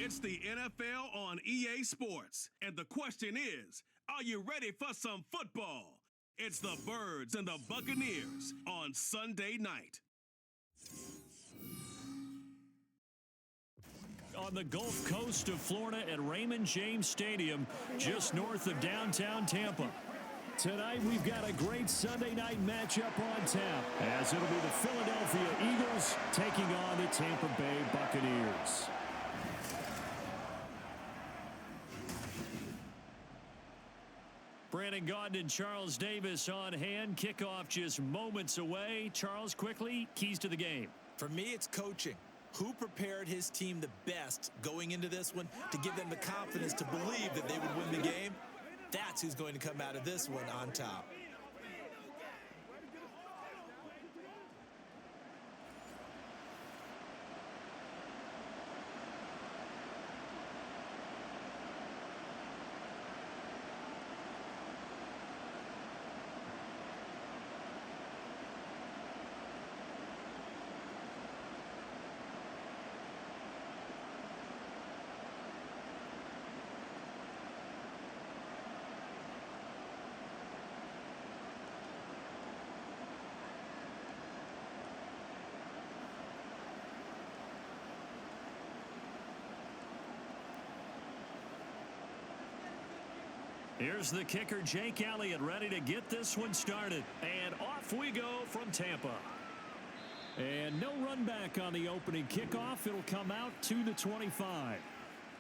It's the NFL on EA Sports, and the question is, are you ready for some football? It's the Birds and the Buccaneers on Sunday night. On the Gulf Coast of Florida at Raymond James Stadium, just north of downtown Tampa. Tonight, we've got a great Sunday night matchup on tap, as it'll be the Philadelphia Eagles taking on the Tampa Bay Buccaneers. Brandon Gaudin and Charles Davis on hand. Kickoff just moments away. Charles, quickly, keys to the game. For me, it's coaching. Who prepared his team the best going into this one to give them the confidence to believe that they would win the game? That's who's going to come out of this one on top. Here's the kicker, Jake Elliott, ready to get this one started. And off we go from Tampa. And no run back on the opening kickoff. It'll come out to the 25.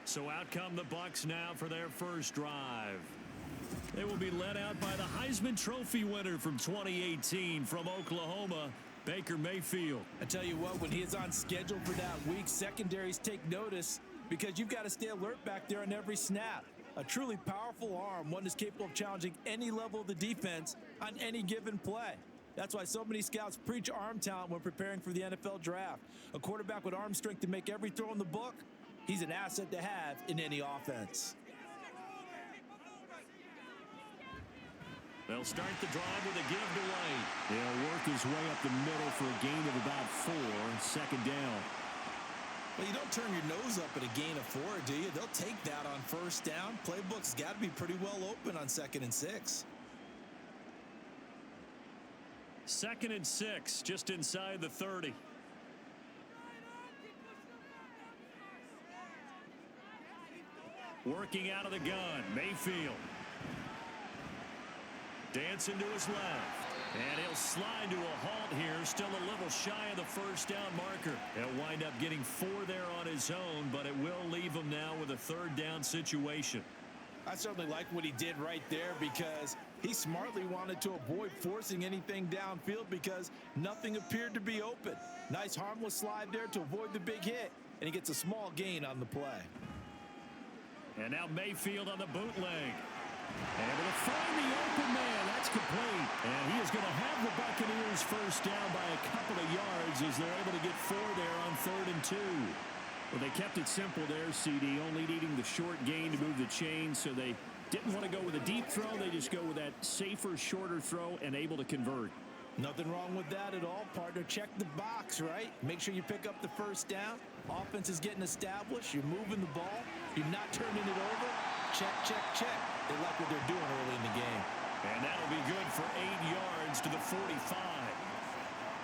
So out come the Bucs now for their first drive. They will be led out by the Heisman Trophy winner from 2018 from Oklahoma, Baker Mayfield. I tell you what, when he is on schedule for that week, secondaries take notice because you've got to stay alert back there on every snap. A truly powerful arm, one that's capable of challenging any level of the defense on any given play. That's why so many scouts preach arm talent when preparing for the NFL draft. A quarterback with arm strength to make every throw in the book, he's an asset to have in any offense. They'll start the drive with a give to White. He'll work his way up the middle for a gain of about 4, second down. Well, you don't turn your nose up at a gain of 4, do you? They'll take that on first down. Playbook's got to be pretty well open on 2nd and 6. 2nd and 6, just inside the 30. Working out of the gun, Mayfield. Dancing to his left. And he'll slide to a halt here, still a little shy of the first down marker. He'll wind up getting 4 there on his own, but it will leave him now with a 3rd down situation. I certainly like what he did right there because he smartly wanted to avoid forcing anything downfield because nothing appeared to be open. Nice harmless slide there to avoid the big hit, and he gets a small gain on the play. And now Mayfield on the bootleg. Able to find the open man. That's complete. And he is going to have the Buccaneers first down by a couple of yards as they're able to get 4 there on 3rd and 2. Well, they kept it simple there, CD, only needing the short gain to move the chain, so they didn't want to go with a deep throw. They just go with that safer, shorter throw and able to convert. Nothing wrong with that at all, partner. Check the box, right? Make sure you pick up the first down. Offense is getting established. You're moving the ball. You're not turning it over. Check, check, check. They like what they're doing early in the game. And that'll be good for 8 yards to the 45.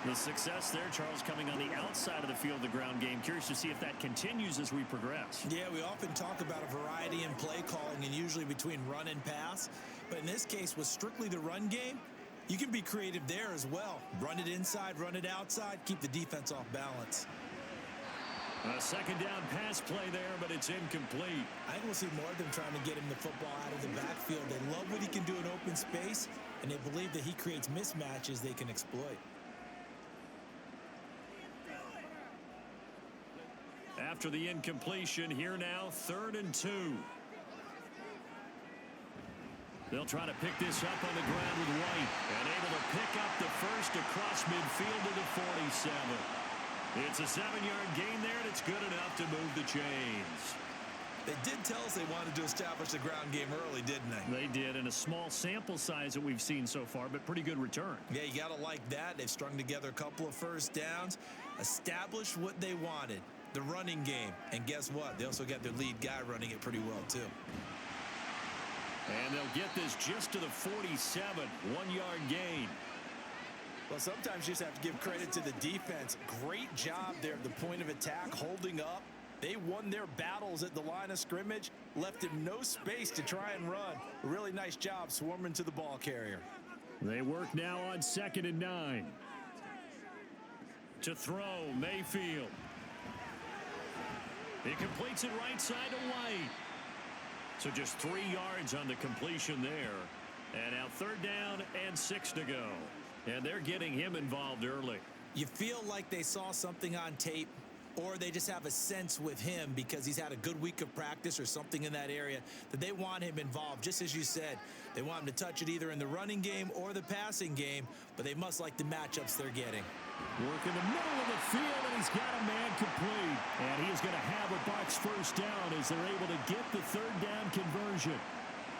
The success there, Charles, coming on the outside of the field, the ground game. Curious to see if that continues as we progress. Yeah, we often talk about a variety in play calling and usually between run and pass. But in this case, with strictly the run game, you can be creative there as well. Run it inside, run it outside, keep the defense off balance. A 2nd down pass play there, but it's incomplete. I think we'll see more of them trying to get him the football out of the backfield. They love what he can do in open space, and they believe that he creates mismatches they can exploit. After the incompletion, here now, 3rd and 2. They'll try to pick this up on the ground with White, and able to pick up the first across midfield to the 47. It's a 7-yard gain there, and it's good enough to move the chains. They did tell us they wanted to establish the ground game early, didn't they? They did, in a small sample size that we've seen so far, but pretty good return. Yeah, you got to like that. They've strung together a couple of first downs, established what they wanted. The running game. And guess what? They also got their lead guy running it pretty well, too. And they'll get this just to the 47, 1-yard gain. Well, sometimes you just have to give credit to the defense. Great job there at the point of attack, holding up. They won their battles at the line of scrimmage, left him no space to try and run. A really nice job swarming to the ball carrier. They work now on 2nd and 9. To throw, Mayfield. He completes it right side to White. So just 3 yards on the completion there. And now 3rd down and 6 to go. And they're getting him involved early. You feel like they saw something on tape, or they just have a sense with him because he's had a good week of practice or something in that area that they want him involved. Just as you said, they want him to touch it either in the running game or the passing game, but they must like the matchups they're getting. Work in the middle of the field, and he's got a man complete. And he is going to have a Bucs first down as they're able to get the 3rd down conversion.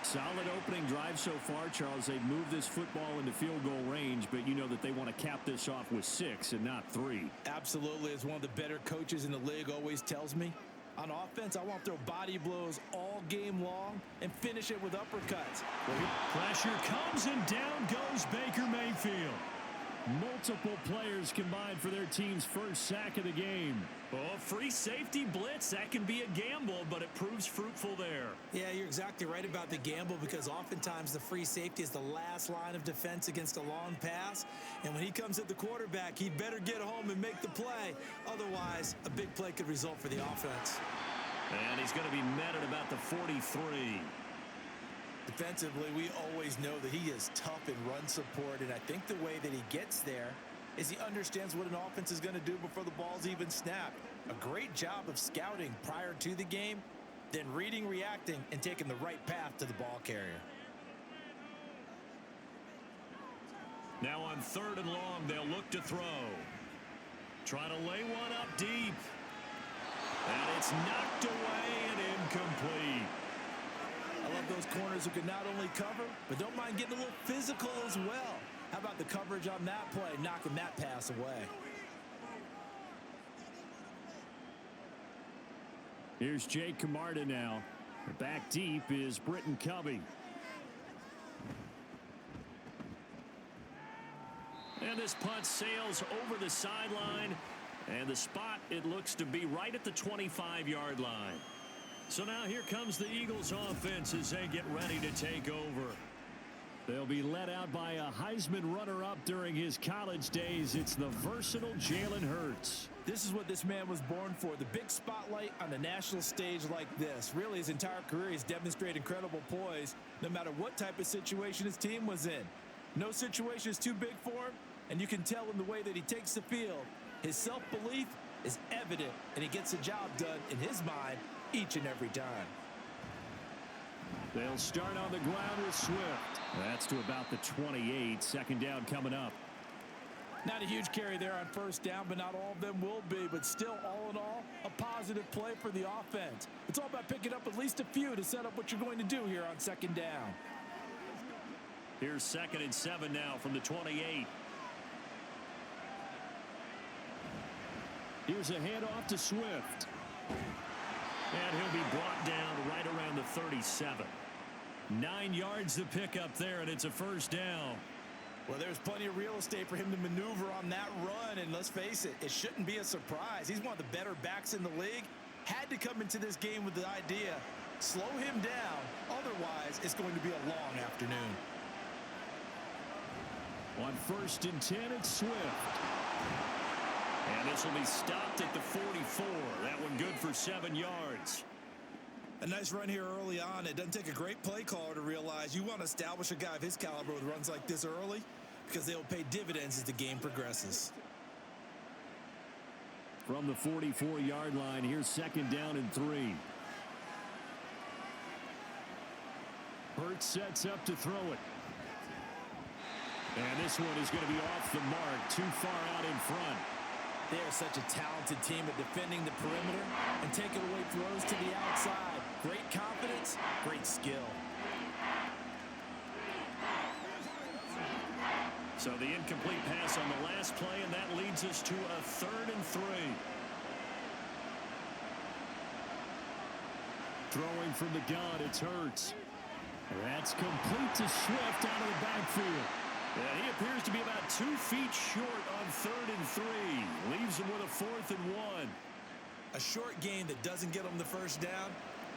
Solid opening drive so far, Charles. They've moved this football into field goal range, but you know that they want to cap this off with 6 and not 3. Absolutely. As one of the better coaches in the league always tells me, on offense, I want to throw body blows all game long and finish it with uppercuts. Pressure comes, and down goes Baker Mayfield. Multiple players combined for their team's first sack of the game. Oh, free safety blitz, that can be a gamble, but it proves fruitful there. Yeah, you're exactly right about the gamble because oftentimes the free safety is the last line of defense against a long pass. And when he comes at the quarterback, he'd better get home and make the play. Otherwise, a big play could result for the offense. And he's going to be met at about the 43. Defensively, we always know that he is tough in run support, and I think the way that he gets there is he understands what an offense is going to do before the ball's even snapped. A great job of scouting prior to the game, then reading, reacting, and taking the right path to the ball carrier. Now on 3rd and long, they'll look to throw. Trying to lay one up deep. And it's knocked away and incomplete. I love those corners who can not only cover, but don't mind getting a little physical as well. How about the coverage on that play, knocking that pass away? Here's Jake Camarda now. Back deep is Britton Covey. And this punt sails over the sideline. And the spot, it looks to be right at the 25-yard line. So now here comes the Eagles offense as they get ready to take over. They'll be led out by a Heisman runner-up during his college days. It's the versatile Jalen Hurts. This is what this man was born for, the big spotlight on the national stage like this. Really, his entire career, he's demonstrated incredible poise no matter what type of situation his team was in. No situation is too big for him, and you can tell in the way that he takes the field. His self-belief is evident, and he gets the job done in his mind each and every time. They'll start on the ground with Swift. That's to about the 28. 2nd down coming up. Not a huge carry there on 1st down, but not all of them will be. But still, all in all, a positive play for the offense. It's all about picking up at least a few to set up what you're going to do here on 2nd down. Here's 2nd and 7 now from the 28. Here's a handoff to Swift. And he'll be brought down right around the 37. 9 yards to pick up there, and it's a 1st down. Well, there's plenty of real estate for him to maneuver on that run, and let's face it, it shouldn't be a surprise. He's one of the better backs in the league. Had to come into this game with the idea, slow him down, otherwise it's going to be a long afternoon. On 1st and 10, it's Swift. And this will be stopped at the 44. That one good for 7 yards. A nice run here early on. It doesn't take a great play caller to realize you want to establish a guy of his caliber with runs like this early because they'll pay dividends as the game progresses. From the 44-yard line, here's 2nd down and 3. Hurts sets up to throw it. And this one is going to be off the mark, too far out in front. They are such a talented team at defending the perimeter and taking away throws to the outside. Great confidence, great skill. So the incomplete pass on the last play, and that leads us to a 3rd and 3. Throwing from the gun, it's Hurts. That's complete to Swift out of the backfield. And he appears to be about 2 feet short on 3rd and 3. Leaves him with a 4th and 1. A short gain that doesn't get them the first down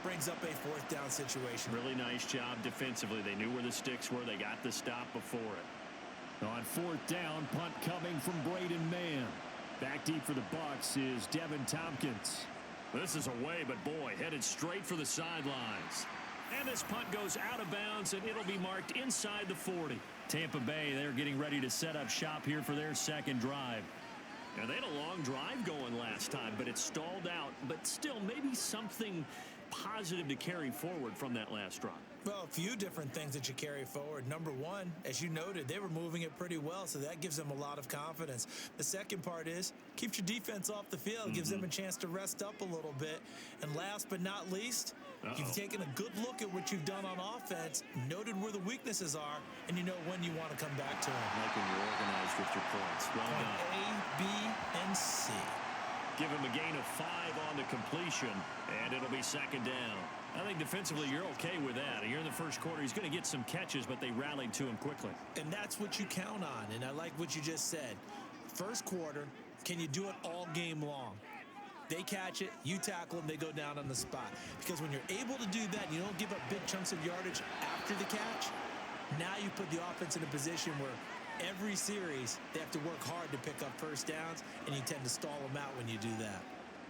brings up a 4th down situation. Really nice job defensively. They knew where the sticks were. They got the stop before it. On 4th down, punt coming from Braden Mann. Back deep for the Bucs is Devin Tompkins. This is away, but boy, headed straight for the sidelines. And this punt goes out of bounds, and it'll be marked inside the 40. Tampa Bay, they're getting ready to set up shop here for their second drive. Now, they had a long drive going last time, but it stalled out. But still, maybe something positive to carry forward from that last drive. Well, a few different things that you carry forward. Number one, as you noted, they were moving it pretty well, so that gives them a lot of confidence. The second part is, keeps your defense off the field, gives them a chance to rest up a little bit. And last but not least, you've taken a good look at what you've done on offense, noted where the weaknesses are, and you know when you want to come back to them. Like when you're organized with your points. Well done. A, B, and C. Give him a gain of 5 on the completion, and it'll be second down. I think defensively you're okay with that. Here in the first quarter, he's going to get some catches, but they rallied to him quickly. And that's what you count on, and I like what you just said. First quarter, can you do it all game long? They catch it, you tackle them, they go down on the spot. Because when you're able to do that, you don't give up big chunks of yardage after the catch. Now you put the offense in a position where every series they have to work hard to pick up first downs, and you tend to stall them out when you do that.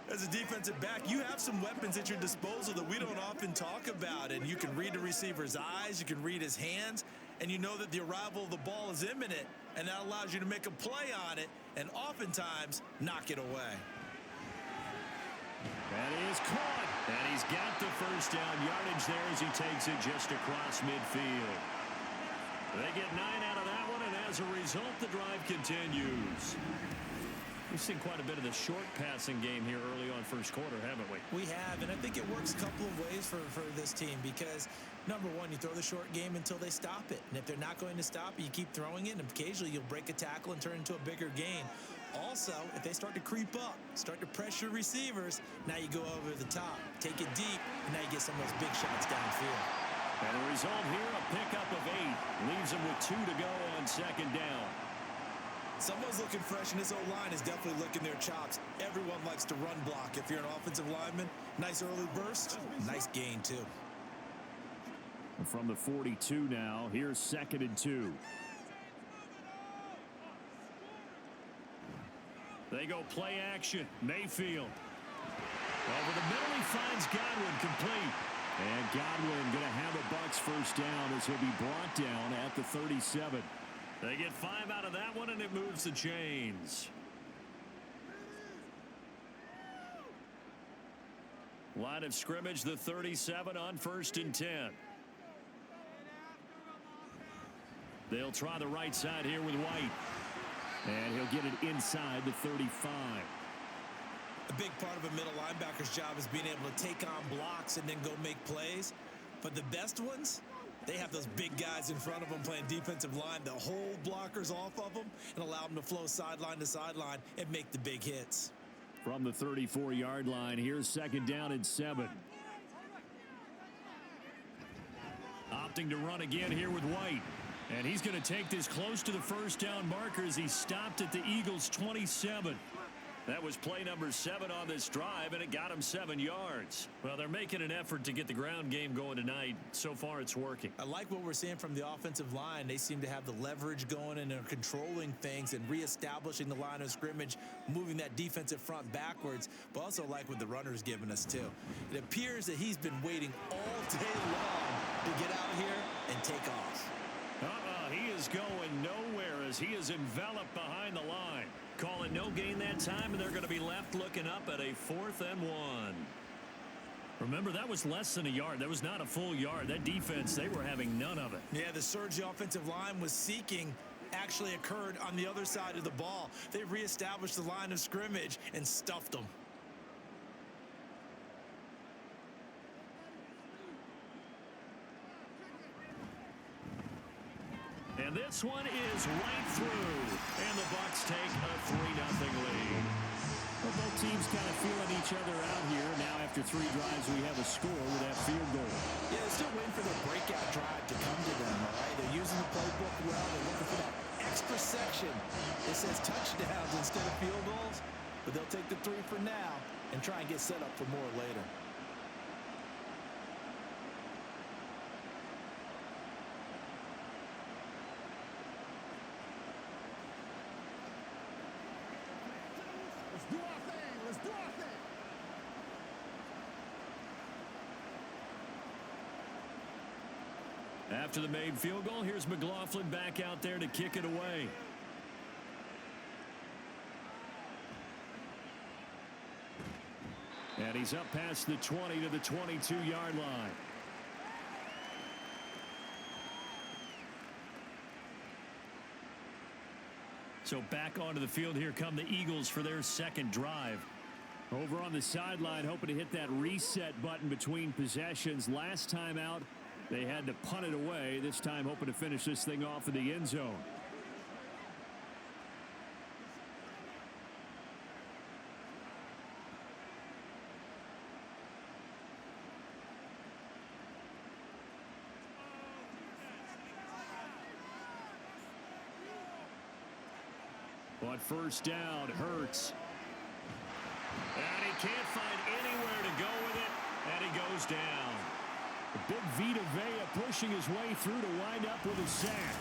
As a defensive back, you have some weapons at your disposal that we don't often talk about, and you can read the receiver's eyes, you can read his hands, and you know that the arrival of the ball is imminent, and that allows you to make a play on it and oftentimes knock it away. That is caught, and he's got the first down yardage there as he takes it just across midfield. They get 9 out of that one, and as a result, the drive continues. We've seen quite a bit of the short passing game here early on first quarter, haven't we? We have, and I think it works a couple of ways for this team because, number one, you throw the short game until they stop it. And if they're not going to stop it, you keep throwing it, and occasionally you'll break a tackle and turn it into a bigger gain. Also, if they start to creep up, start to pressure receivers, now you go over the top, take it deep, and now you get some of those big shots downfield. And the result here, a pickup of 8. Leaves them with 2 to go on second down. Someone's looking fresh, and this O-line is definitely licking their chops. Everyone likes to run block. If you're an offensive lineman, nice early burst, nice gain, too. From the 42 now, here's 2nd and 2. They go play action. Mayfield. Over the middle, he finds Godwin complete. And Godwin going to have a Bucs first down as he'll be brought down at the 37. They get 5 out of that one, and it moves the chains. Line of scrimmage, the 37 on 1st and 10. They'll try the right side here with White. And he'll get it inside the 35. A big part of a middle linebacker's job is being able to take on blocks and then go make plays. But the best ones, they have those big guys in front of them playing defensive line that hold blockers off of them and allow them to flow sideline to sideline and make the big hits. From the 34-yard line, here's 2nd down and 7. Opting to run again here with White. And he's going to take this close to the first down marker as he stopped at the Eagles' 27. That was play number 7 on this drive, and it got him 7 yards. Well, they're making an effort to get the ground game going tonight. So far, it's working. I like what we're seeing from the offensive line. They seem to have the leverage going and they're controlling things and reestablishing the line of scrimmage, moving that defensive front backwards, but also like what the runner's giving us, too. It appears that he's been waiting all day long to get out here and take off. He is going nowhere as he is enveloped behind the line. Call it no gain that time, and they're going to be left looking up at a 4th and 1. Remember, that was less than a yard. That was not a full yard. That defense, they were having none of it. Yeah, the surge the offensive line was seeking actually occurred on the other side of the ball. They reestablished the line of scrimmage and stuffed them. And this one is right through. And the Bucs take a 3-0 lead. Well, both teams kind of feeling each other out here now after 3 drives, we have a score with that field goal. Yeah, they're still waiting for their breakout drive to come to them, all right? They're using the playbook well. They're looking for that extra section. It says touchdowns instead of field goals, but they'll take the 3 for now and try and get set up for more later. Let's do our thing. Let's do our thing. After the made field goal, here's McLaughlin back out there to kick it away. And he's up past the 20 to the 22-yard line. So back onto the field, here come the Eagles for their second drive. Over on the sideline, hoping to hit that reset button between possessions. Last time out, they had to punt it away. This time hoping to finish this thing off in the end zone. On first down, Hurts. And he can't find anywhere to go with it, and he goes down. The big Vita Vea pushing his way through to wind up with a sack.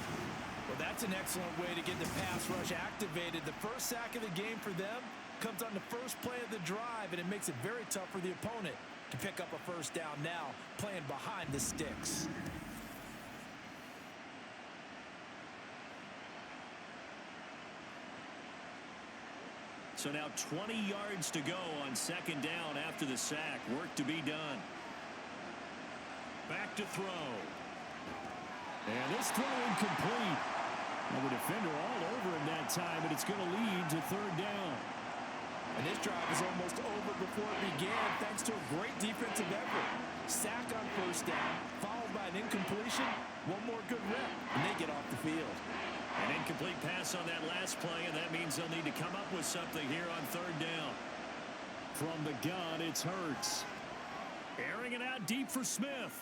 Well, that's an excellent way to get the pass rush activated. The first sack of the game for them comes on the first play of the drive, and it makes it very tough for the opponent to pick up a first down now, playing behind the sticks. So now 20 yards to go on second down after the sack. Work to be done. Back to throw. And this throw incomplete. And the defender all over him that time, but it's going to lead to third down. And this drive is almost over before it began, thanks to a great defensive effort. Sack on first down, followed by an incompletion. One more good rep, and they get off the field. An incomplete pass on that last play, and that means they'll need to come up with something here on third down. From the gun, it's Hurts. Airing it out deep for Smith.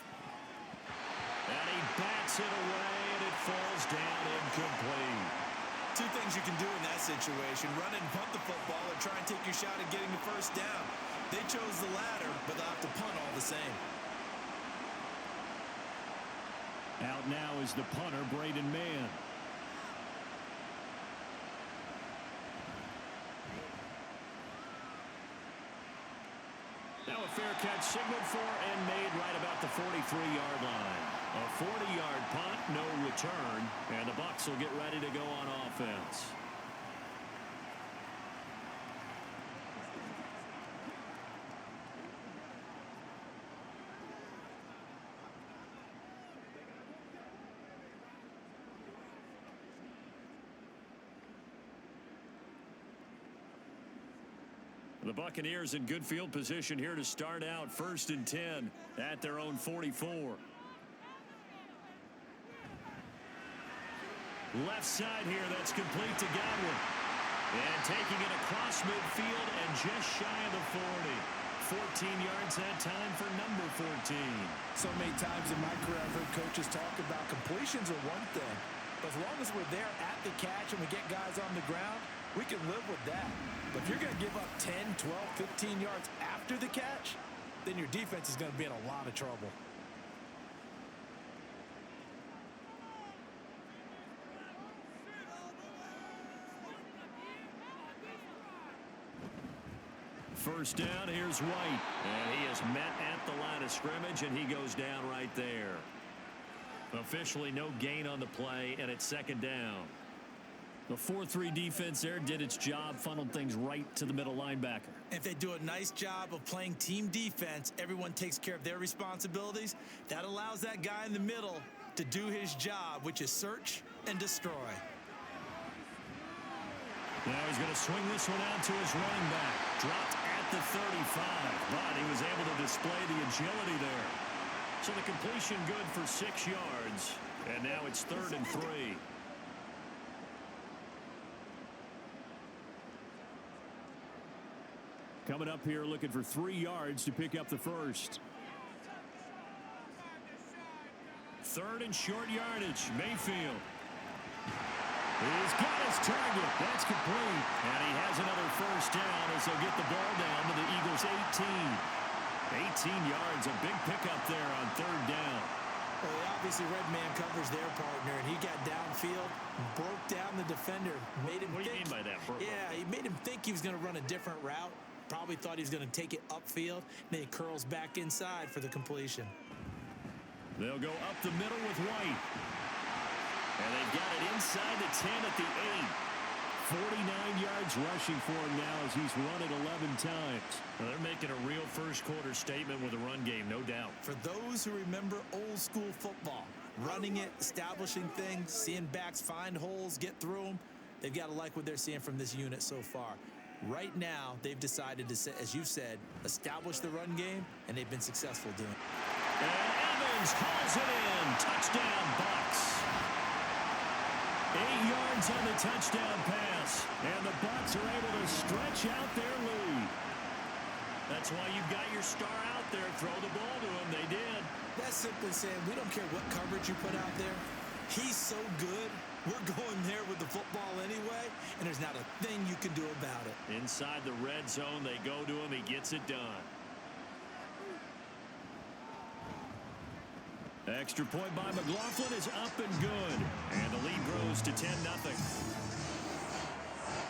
And he bats it away, and it falls down incomplete. Two things you can do in that situation: run and punt the football, or try and take your shot at getting the first down. They chose the latter, but they'll have to punt all the same. Out now is the punter, Braden Mann. Now a fair catch signaled for and made right about the 43-yard line. A 40-yard punt, no return, and the Bucs will get ready to go on offense. The Buccaneers in good field position here to start out, 1st and 10 at their own 44. Left side here, that's complete to Godwin. And taking it across midfield and just shy of the 40. 14 yards that time for number 14. So many times in my career, I've heard coaches talk about completions are one thing, but as long as we're there at the catch and we get guys on the ground, we can live with that. But if you're going to give up 10, 12, 15 yards after the catch, then your defense is going to be in a lot of trouble. First down, here's White. And he is met at the line of scrimmage, and he goes down right there. Officially no gain on the play, and it's second down. The 4-3 defense there did its job, funneled things right to the middle linebacker. If they do a nice job of playing team defense, everyone takes care of their responsibilities. That allows that guy in the middle to do his job, which is search and destroy. Now he's going to swing this one out to his running back. Dropped at the 35, but he was able to display the agility there. So the completion good for 6 yards, and now it's 3rd and 3. Coming up here looking for 3 yards to pick up the first. 3rd and short yardage. Mayfield. He's got his target. That's complete. And he has another first down as they'll get the ball down to the Eagles' 18. 18 yards, a big pickup there on 3rd down. Well, obviously red man covers their partner, and he got downfield, broke down the defender, made him What do you mean by that? Yeah, he made him think he was going to run a different route. Probably thought he was going to take it upfield. Then he curls back inside for the completion. They'll go up the middle with White. And they've got it inside the 10 at the 8. 49 yards rushing for him now as he's run it 11 times. Well, they're making a real first-quarter statement with a run game, no doubt. For those who remember old-school football, running it, establishing things, seeing backs find holes, get through them, they've got to like what they're seeing from this unit so far. Right now, they've decided to, as you said, establish the run game, and they've been successful doing it. And Evans hauls it in. Touchdown, Bucs. 8 yards on the touchdown pass. And the Bucs are able to stretch out their lead. That's why you've got your star out there. Throw the ball to him. They did. That's simply saying we don't care what coverage you put out there. He's so good. We're going there with the football anyway, and there's not a thing you can do about it. Inside the red zone, they go to him. He gets it done. Extra point by McLaughlin is up and good. And the lead grows to 10-0.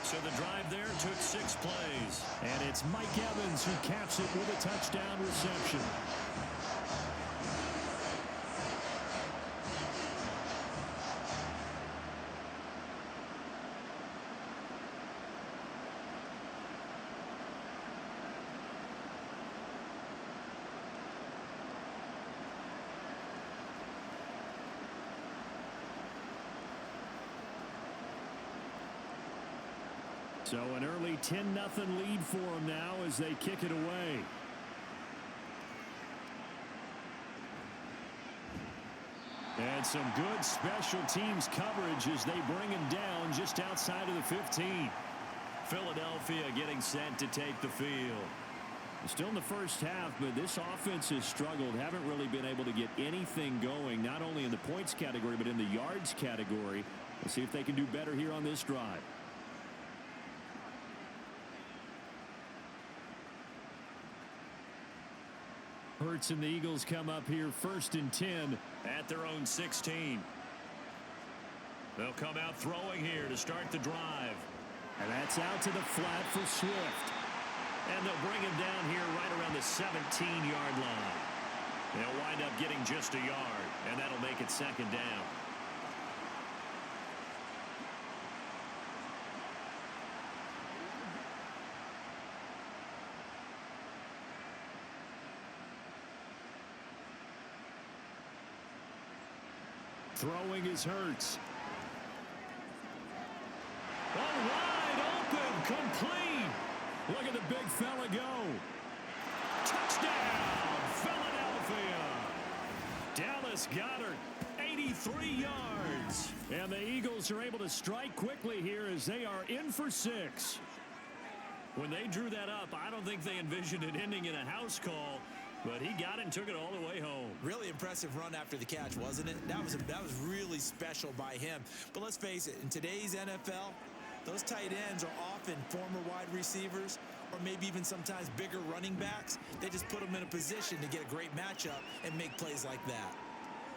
So the drive there took 6 plays. And it's Mike Evans who caps it with a touchdown reception. So an early 10-0 lead for them now as they kick it away. And some good special teams coverage as they bring him down just outside of the 15. Philadelphia getting set to take the field. Still in the first half, but this offense has struggled. Haven't really been able to get anything going, not only in the points category, but in the yards category. Let's see if they can do better here on this drive. Hurts and the Eagles come up here 1st and 10 at their own 16. They'll come out throwing here to start the drive. And that's out to the flat for Swift. And they'll bring him down here right around the 17-yard line. They'll wind up getting just a yard, and that'll make it 2nd down. Throwing is Hurts. Oh, wide open, complete. Look at the big fella go. Touchdown, Philadelphia. Dallas Goedert, 83 yards. And the Eagles are able to strike quickly here as they are in for 6. When they drew that up, I don't think they envisioned it ending in a house call. But he got it and took it all the way home. Really impressive run after the catch, wasn't it? That was really special by him. But let's face it, in today's NFL, those tight ends are often former wide receivers or maybe even sometimes bigger running backs. They just put them in a position to get a great matchup and make plays like that.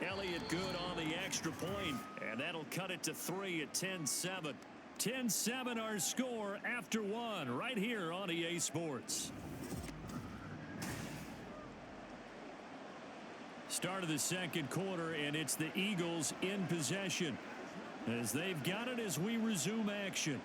Elliott good on the extra point, and that'll cut it to 3 at 10-7. 10-7 our score after 1 right here on EA Sports. Start of the 2nd quarter, and it's the Eagles in possession as they've got it as we resume action.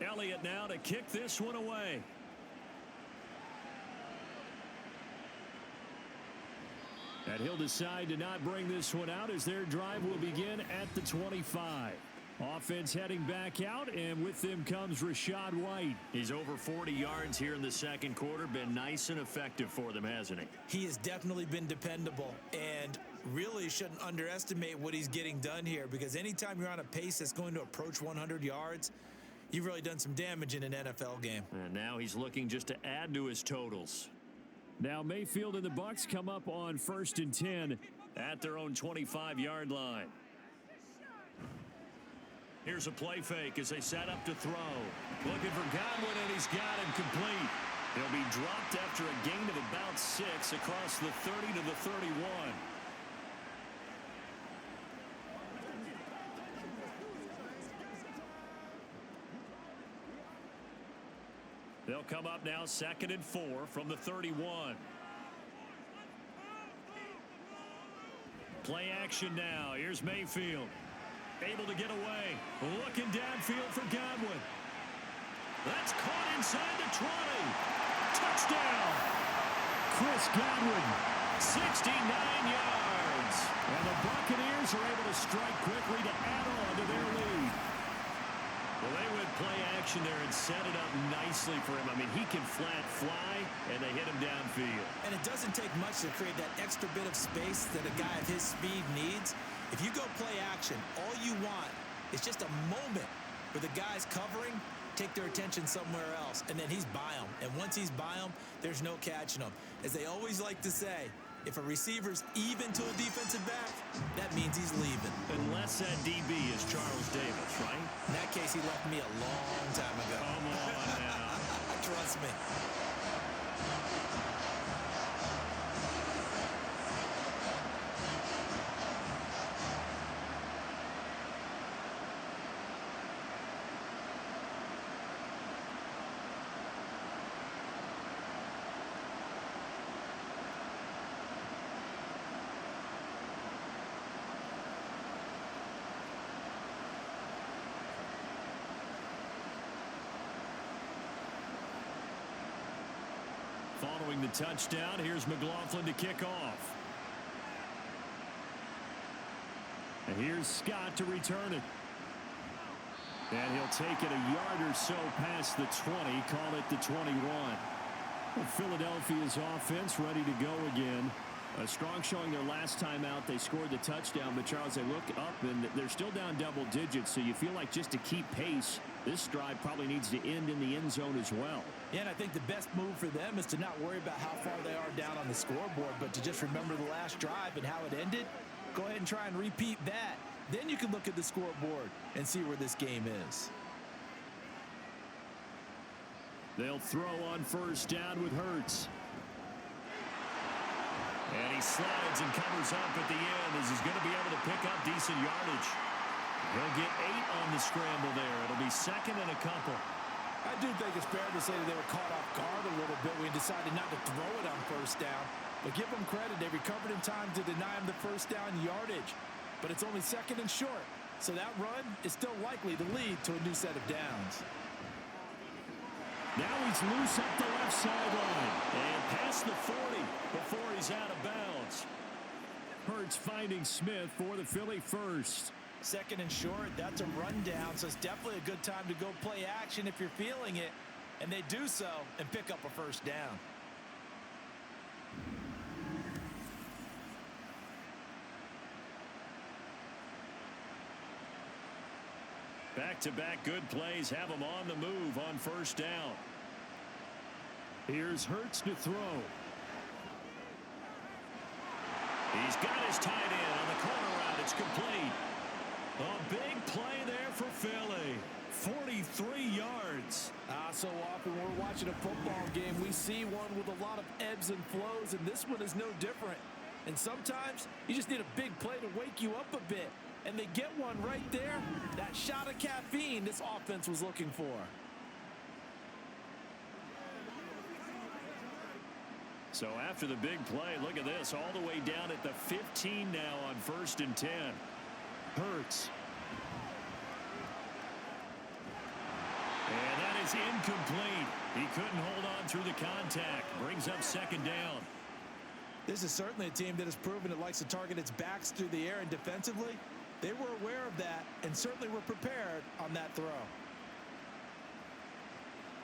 Elliott now to kick this one away. And he'll decide to not bring this one out as their drive will begin at the 25. Offense heading back out, and with them comes Rachaad White. He's over 40 yards here in the second quarter. Been nice and effective for them, hasn't he? He has definitely been dependable, and really shouldn't underestimate what he's getting done here, because anytime you're on a pace that's going to approach 100 yards, you've really done some damage in an NFL game. And now he's looking just to add to his totals. Now Mayfield and the Bucs come up on 1st and 10 at their own 25-yard line. Here's a play fake as they set up to throw. Looking for Godwin, and he's got him complete. He'll be dropped after a gain of about 6 across the 30 to the 31. They'll come up now 2nd and 4 from the 31. Play action now. Here's Mayfield. Able to get away. Looking downfield for Godwin. That's caught inside the 20. Touchdown. Chris Godwin. 69 yards. And the Buccaneers are able to strike quickly to add on to their lead. Well, they went play action there and set it up nicely for him. I mean, he can flat fly, and they hit him downfield. And it doesn't take much to create that extra bit of space that a guy of his speed needs. If you go play action, all you want is just a moment where the guys covering take their attention somewhere else, and then he's by them. And once he's by them, there's no catching him. As they always like to say, if a receiver's even to a defensive back, that means he's leaving. Unless that DB is Charles Davis, right? In that case, he left me a long time ago. Come on now. Trust me. Following the touchdown, here's McLaughlin to kick off. And here's Scott to return it. And he'll take it a yard or so past the 20, call it the 21. Well, Philadelphia's offense ready to go again. A strong showing their last time out. They scored the touchdown, but Charles, they look up and they're still down double digits, so you feel like just to keep pace, this drive probably needs to end in the end zone as well. Yeah, and I think the best move for them is to not worry about how far they are down on the scoreboard, but to just remember the last drive and how it ended. Go ahead and try and repeat that. Then you can look at the scoreboard and see where this game is. They'll throw on first down with Hurts. And he slides and covers up at the end as he's going to be able to pick up decent yardage. He'll get 8 on the scramble there. It'll be 2nd and a couple. I do think it's fair to say that they were caught off guard a little bit when he decided not to throw it on first down. But give them credit. They recovered in time to deny him the first down yardage. But it's only 2nd and short. So that run is still likely to lead to a new set of downs. Now he's loose up the left sideline. And past the 40 before he's out of bounds. Hurts finding Smith for the Philly first. 2nd and short, that's a rundown, so it's definitely a good time to go play action if you're feeling it. And they do so and pick up a first down. Back-to-back good plays have him on the move on first down. Here's Hurts to throw. He's got his tight end on the corner route. It's complete. A big play there for Philly. 43 yards. So often we're watching a football game, we see one with a lot of ebbs and flows, and this one is no different. And sometimes you just need a big play to wake you up a bit. And they get one right there. That shot of caffeine this offense was looking for. So after the big play, look at this, all the way down at the 15 now on 1st and 10. Hurts. And that is incomplete. He couldn't hold on through the contact. Brings up 2nd down. This is certainly a team that has proven it likes to target its backs through the air, and defensively, they were aware of that and certainly were prepared on that throw.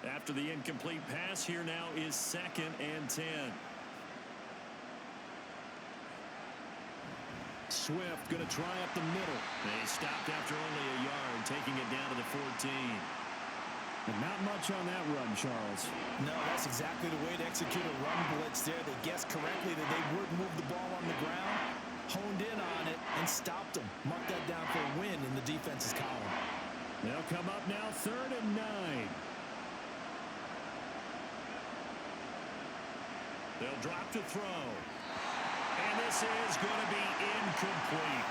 After the incomplete pass, here now is 2nd and 10. Swift going to try up the middle. They stopped after only a yard, taking it down to the 14. And not much on that run, Charles. No, that's exactly the way to execute a run blitz there. They guessed correctly that they would move the ball on the ground, honed in on it, and stopped them. Mark that down for a win in the defense's column. They'll come up now 3rd and 9. They'll drop to throw. And this is going to be incomplete.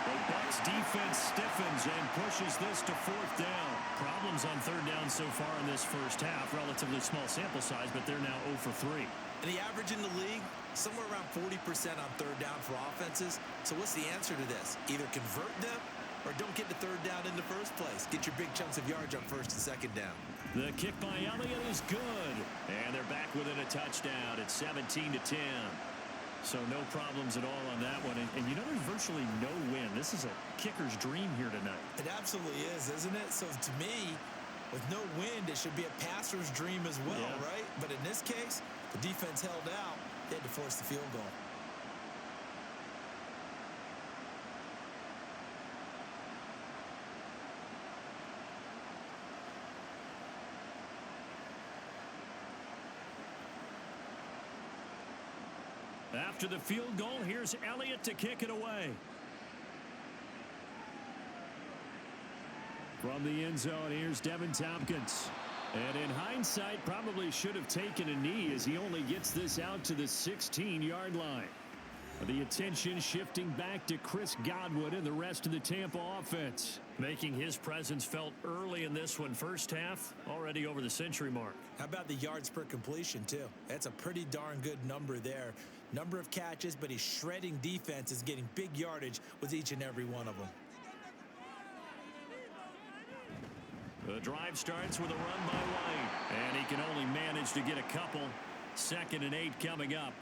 The Bucs defense stiffens and pushes this to 4th down. Problems on 3rd down so far in this first half. Relatively small sample size, but they're now 0 for 3. And the average in the league, somewhere around 40% on 3rd down for offenses. So what's the answer to this? Either convert them or don't get to 3rd down in the first place. Get your big chunks of yards on 1st and 2nd down. The kick by Elliott is good. And they're back within a touchdown. It's 17-10. So no problems at all on that one. And you know, there's virtually no win. This is a kicker's dream here tonight. It absolutely is, isn't it? So to me, with no wind, it should be a passer's dream as well, right? But in this case, the defense held out. They had to force the field goal. After the field goal, here's Elliott to kick it away. From the end zone, here's Devin Tompkins. And in hindsight, probably should have taken a knee as he only gets this out to the 16-yard line. The attention shifting back to Chris Godwin and the rest of the Tampa offense. Making his presence felt early in this one. First half, already over the century mark. How about the yards per completion, too? That's a pretty darn good number there. Number of catches, but he's shredding defenses, getting big yardage with each and every one of them. The drive starts with a run by White. And he can only manage to get a couple. 2nd and 8 coming up.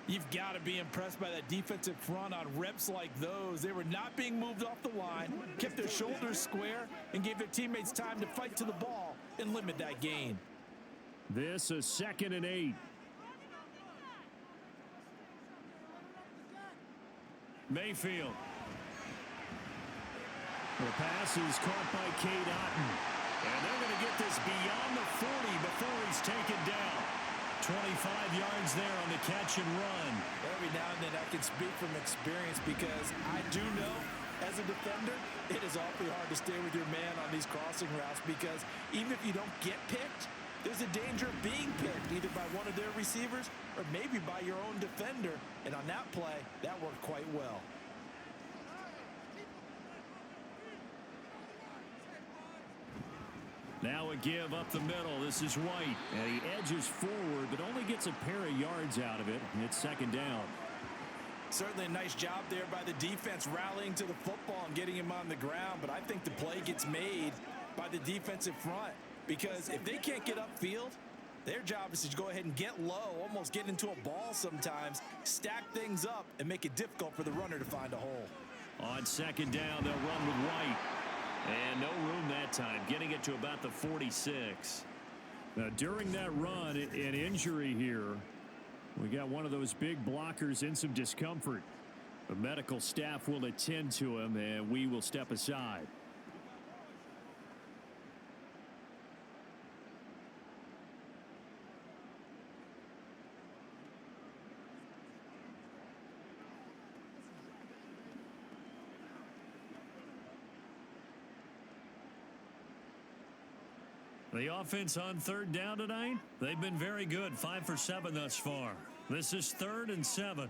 You've got to be impressed by that defensive front on reps like those. They were not being moved off the line, kept their shoulders square, and gave their teammates time to fight to the ball and limit that gain. This is 2nd and 8. Mayfield. The pass is caught by Cade Otton. And they're going to get this beyond the 40 before he's taken down. 25 yards there on the catch and run. Every now and then I can speak from experience because I do know as a defender it is awfully hard to stay with your man on these crossing routes because even if you don't get picked, there's a danger of being picked either by one of their receivers or maybe by your own defender. And on that play, that worked quite well. Now a give up the middle. This is White. And he edges forward, but only gets a pair of yards out of it. It's 2nd down. Certainly a nice job there by the defense rallying to the football and getting him on the ground. But I think the play gets made by the defensive front. Because if they can't get upfield, their job is to go ahead and get low, almost get into a ball sometimes, stack things up, and make it difficult for the runner to find a hole. On 2nd down, they'll run with White. And no room that time, getting it to about the 46. Now, during that run, an injury here. We got one of those big blockers in some discomfort. The medical staff will attend to him, and we will step aside. The offense on 3rd down tonight, they've been very good. 5 for 7 thus far. This is 3rd and 7.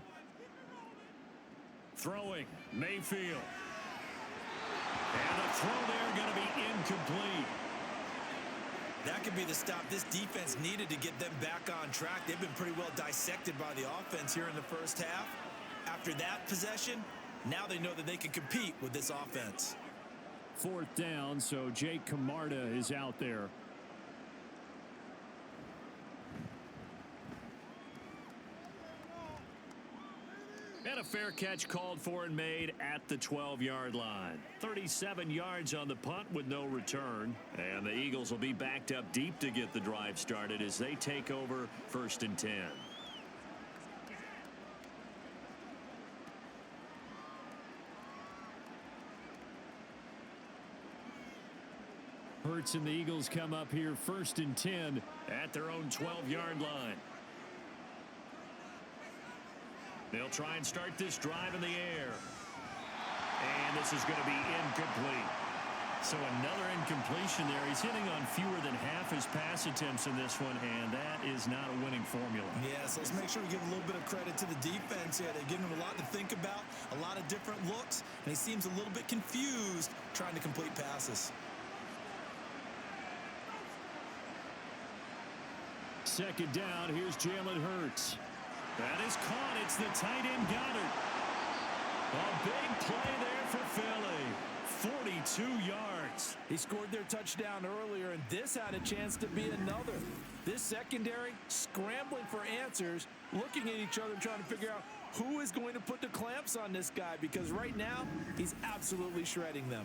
Throwing, Mayfield. And the throw there going to be incomplete. That could be the stop this defense needed to get them back on track. They've been pretty well dissected by the offense here in the first half. After that possession, now they know that they can compete with this offense. 4th down, so Jake Camarda is out there. And a fair catch called for and made at the 12-yard line. 37 yards on the punt with no return. And the Eagles will be backed up deep to get the drive started as they take over 1st and 10. Hurts and the Eagles come up here 1st and 10 at their own 12-yard line. They'll try and start this drive in the air. And this is going to be incomplete. So another incompletion there. He's hitting on fewer than half his pass attempts in this one, and that is not a winning formula. Yes, let's make sure we give a little bit of credit to the defense here. They've given him a lot to think about, a lot of different looks, and he seems a little bit confused trying to complete passes. 2nd down, here's Jalen Hurts. That is caught. It's the tight end Goddard. A big play there for Philly. 42 yards. He scored their touchdown earlier, and this had a chance to be another. This secondary scrambling for answers, looking at each other, trying to figure out who is going to put the clamps on this guy, because right now he's absolutely shredding them.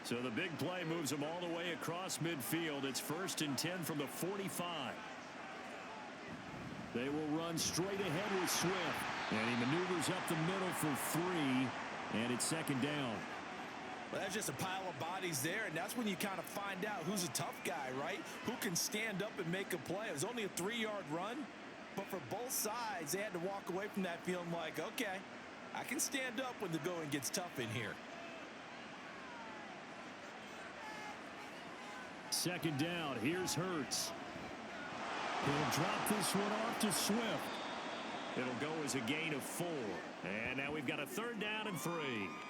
So the big play moves them all the way across midfield. It's 1st and 10 from the 45. They will run straight ahead with Swift. And he maneuvers up the middle for 3. And it's 2nd down. Well, that's just a pile of bodies there, and that's when you kind of find out who's a tough guy, right? Who can stand up and make a play. It was only a 3-yard run, but for both sides, they had to walk away from that feeling like, okay, I can stand up when the going gets tough in here. 2nd down, here's Hurts. He'll drop this one off to Swift. It'll go as a gain of 4. And now we've got a 3rd down and 3.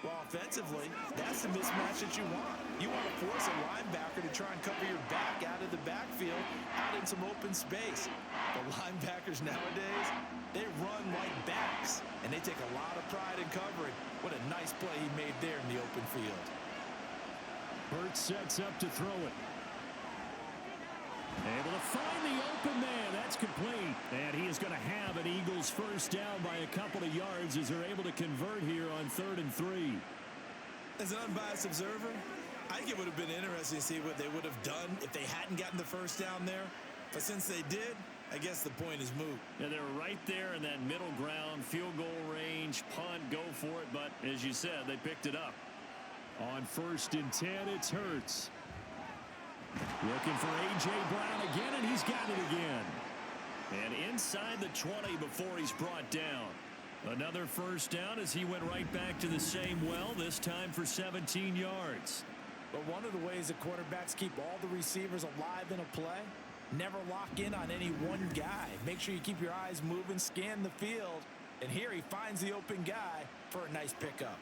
Well, offensively, that's the mismatch that you want. You want to force a linebacker to try and cover your back out of the backfield, out in some open space. The linebackers nowadays, they run like backs, and they take a lot of pride in covering. What a nice play he made there in the open field. Hurts sets up to throw it. Able to find the open man. That's complete. And he is going to have an Eagles 1st down by a couple of yards as they're able to convert here on 3rd and 3. As an unbiased observer, I think it would have been interesting to see what they would have done if they hadn't gotten the 1st down there. But since they did, I guess the point is moot. Yeah, they're right there in that middle ground, field goal range, punt, go for it. But as you said, they picked it up. On 1st and 10, it's Hurts. Looking for A.J. Brown again, and he's got it again. And inside the 20 before he's brought down. Another 1st down as he went right back to the same well, this time for 17 yards. But one of the ways that quarterbacks keep all the receivers alive in a play, never lock in on any one guy. Make sure you keep your eyes moving, scan the field. And here he finds the open guy for a nice pickup.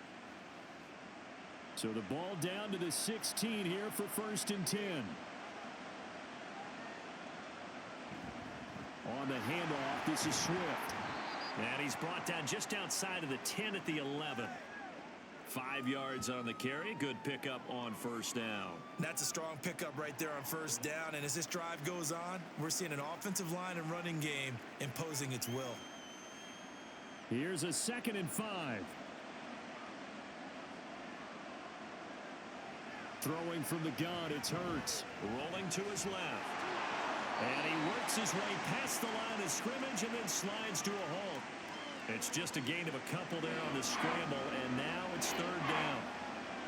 So the ball down to the 16 here for 1st and 10. On the handoff, this is Swift. And he's brought down just outside of the 10 at the 11. 5 yards on the carry. Good pickup on 1st down. That's a strong pickup right there on 1st down. And as this drive goes on, we're seeing an offensive line and running game imposing its will. Here's a 2nd and 5. Throwing from the gun, it's Hurts. Rolling to his left. And he works his way past the line of scrimmage and then slides to a halt. It's just a gain of a couple there on the scramble, and now it's 3rd down.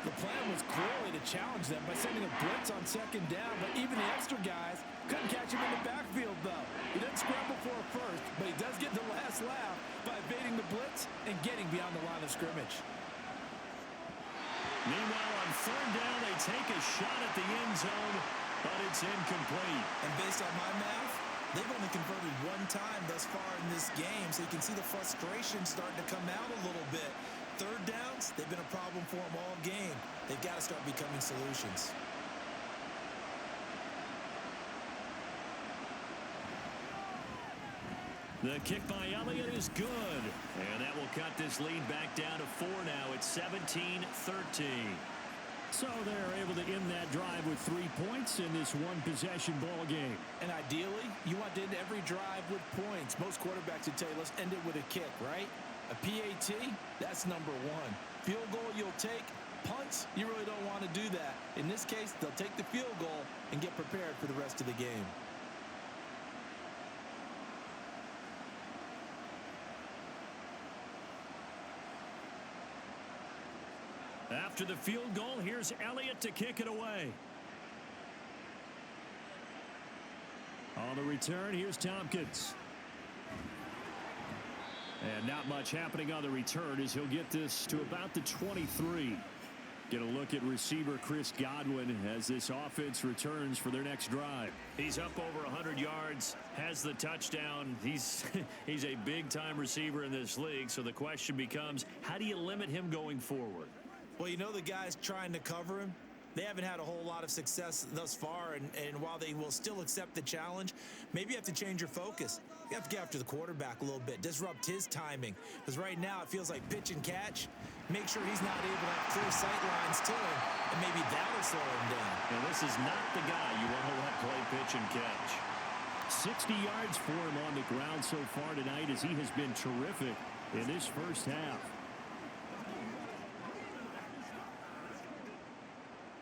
The plan was clearly to challenge them by sending a blitz on 2nd down, but even the extra guys couldn't catch him in the backfield, though. He doesn't scramble for a first, but he does get the last laugh by evading the blitz and getting beyond the line of scrimmage. Meanwhile, on 3rd down, they take a shot at the end zone, but it's incomplete. And based on my math, they've only converted one time thus far in this game, so you can see the frustration starting to come out a little bit. 3rd downs, they've been a problem for them all game. They've got to start becoming solutions. The kick by Elliott is good. And that will cut this lead back down to 4 now. It's 17-13. So they're able to end that drive with 3 points in this one-possession ball game. And ideally, you want to end every drive with points. Most quarterbacks would tell you, let's end it with a kick, right? A PAT, that's number one. Field goal you'll take. Punts, you really don't want to do that. In this case, they'll take the field goal and get prepared for the rest of the game. After the field goal, here's Elliott to kick it away. On the return, here's Tompkins. And not much happening on the return as he'll get this to about the 23. Get a look at receiver Chris Godwin as this offense returns for their next drive. He's up over 100 yards, has the touchdown. He's a big-time receiver in this league, so the question becomes, how do you limit him going forward? Well, you know the guys trying to cover him, they haven't had a whole lot of success thus far, and while they will still accept the challenge, maybe you have to change your focus. You have to get after the quarterback a little bit, disrupt his timing, because right now it feels like pitch and catch. Make sure he's not able to have clear sight lines to him, and maybe that'll slow him down. And this is not the guy you want to let play pitch and catch. 60 yards for him on the ground so far tonight as he has been terrific in this first half.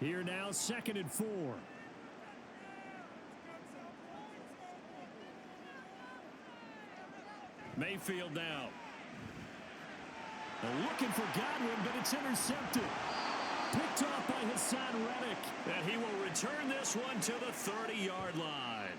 Here now, 2nd and 4. Mayfield now. They're looking for Godwin, but it's intercepted. Picked off by Hassan Reddick. And he will return this one to the 30-yard line.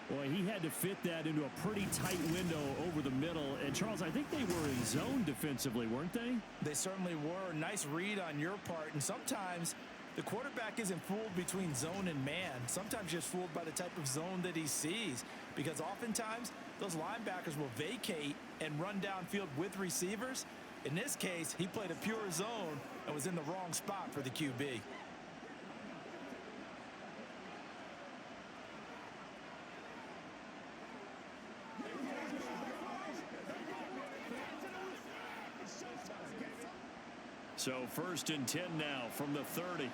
Boy, he had to fit that into a pretty tight window over the middle. And, Charles, I think they were in zone defensively, weren't they? They certainly were. Nice read on your part. And sometimes the quarterback isn't fooled between zone and man. Sometimes just fooled by the type of zone that he sees. Because oftentimes, those linebackers will vacate and run downfield with receivers. In this case, he played a pure zone and was in the wrong spot for the QB. So 1st and 10 now from the 30.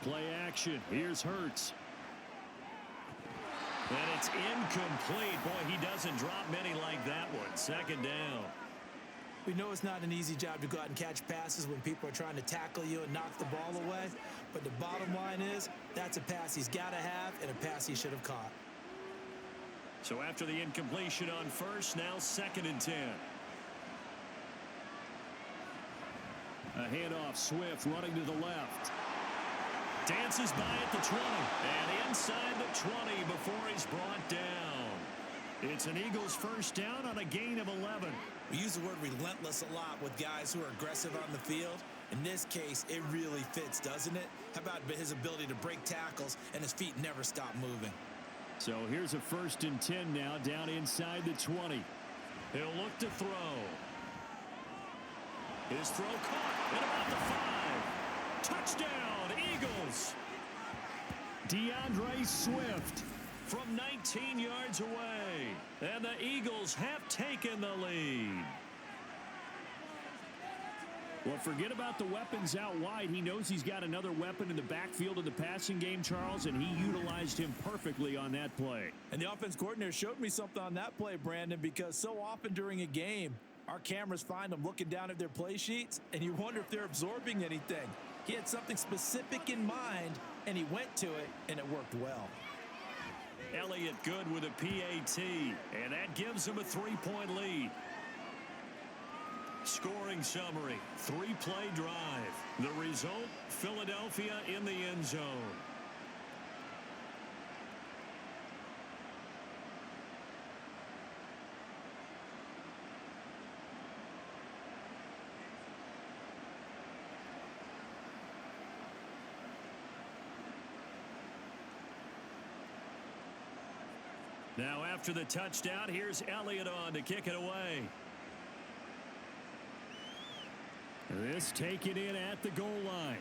Play action. Here's Hurts. And it's incomplete. Boy, he doesn't drop many like that one. 2nd down. We know it's not an easy job to go out and catch passes when people are trying to tackle you and knock the ball away. But the bottom line is, that's a pass he's got to have and a pass he should have caught. So after the incompletion on 1st, now 2nd and 10. A handoff, Swift running to the left. Dances by at the 20. And inside the 20 before he's brought down. It's an Eagles 1st down on a gain of 11. We use the word relentless a lot with guys who are aggressive on the field. In this case, it really fits, doesn't it? How about his ability to break tackles and his feet never stop moving? So here's a 1st and 10 now down inside the 20. He'll look to throw. His throw caught at about the 5. Touchdown, Eagles. DeAndre Swift. From 19 yards away. And the Eagles have taken the lead. Well, forget about the weapons out wide. He knows he's got another weapon in the backfield in the passing game, Charles, and he utilized him perfectly on that play. And the offense coordinator showed me something on that play, Brandon, because so often during a game, our cameras find them looking down at their play sheets, and you wonder if they're absorbing anything. He had something specific in mind, and he went to it, and it worked well. Elliott good with a PAT, and that gives him a 3-point lead. Scoring summary, 3-play drive. The result, Philadelphia in the end zone. Now after the touchdown, here's Elliott on to kick it away. This taken in at the goal line.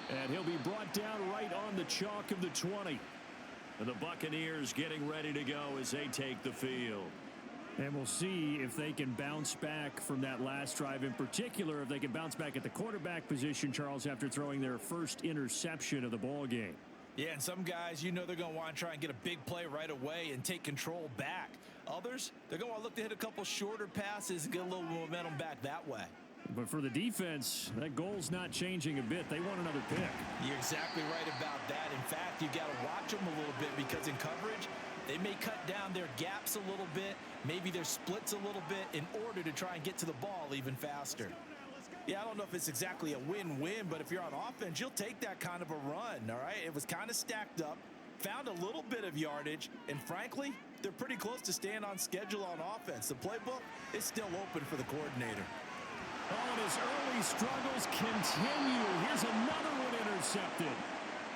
And he'll be brought down right on the chalk of the 20. And the Buccaneers getting ready to go as they take the field. And we'll see if they can bounce back from that last drive, in particular, if they can bounce back at the quarterback position, Charles, after throwing their first interception of the ball game. Yeah, and some guys, you know they're going to want to try and get a big play right away and take control back. Others, they're going to look to hit a couple shorter passes and get a little momentum back that way. But for the defense, that goal's not changing a bit. They want another pick. You're exactly right about that. In fact, you got to watch them a little bit because in coverage, they may cut down their gaps a little bit, maybe their splits a little bit in order to try and get to the ball even faster. Yeah, I don't know if it's exactly a win-win, but if you're on offense, you'll take that kind of a run, all right? It was kind of stacked up, found a little bit of yardage, and frankly, they're pretty close to staying on schedule on offense. The playbook is still open for the coordinator. Oh, and his early struggles continue. Here's another one intercepted.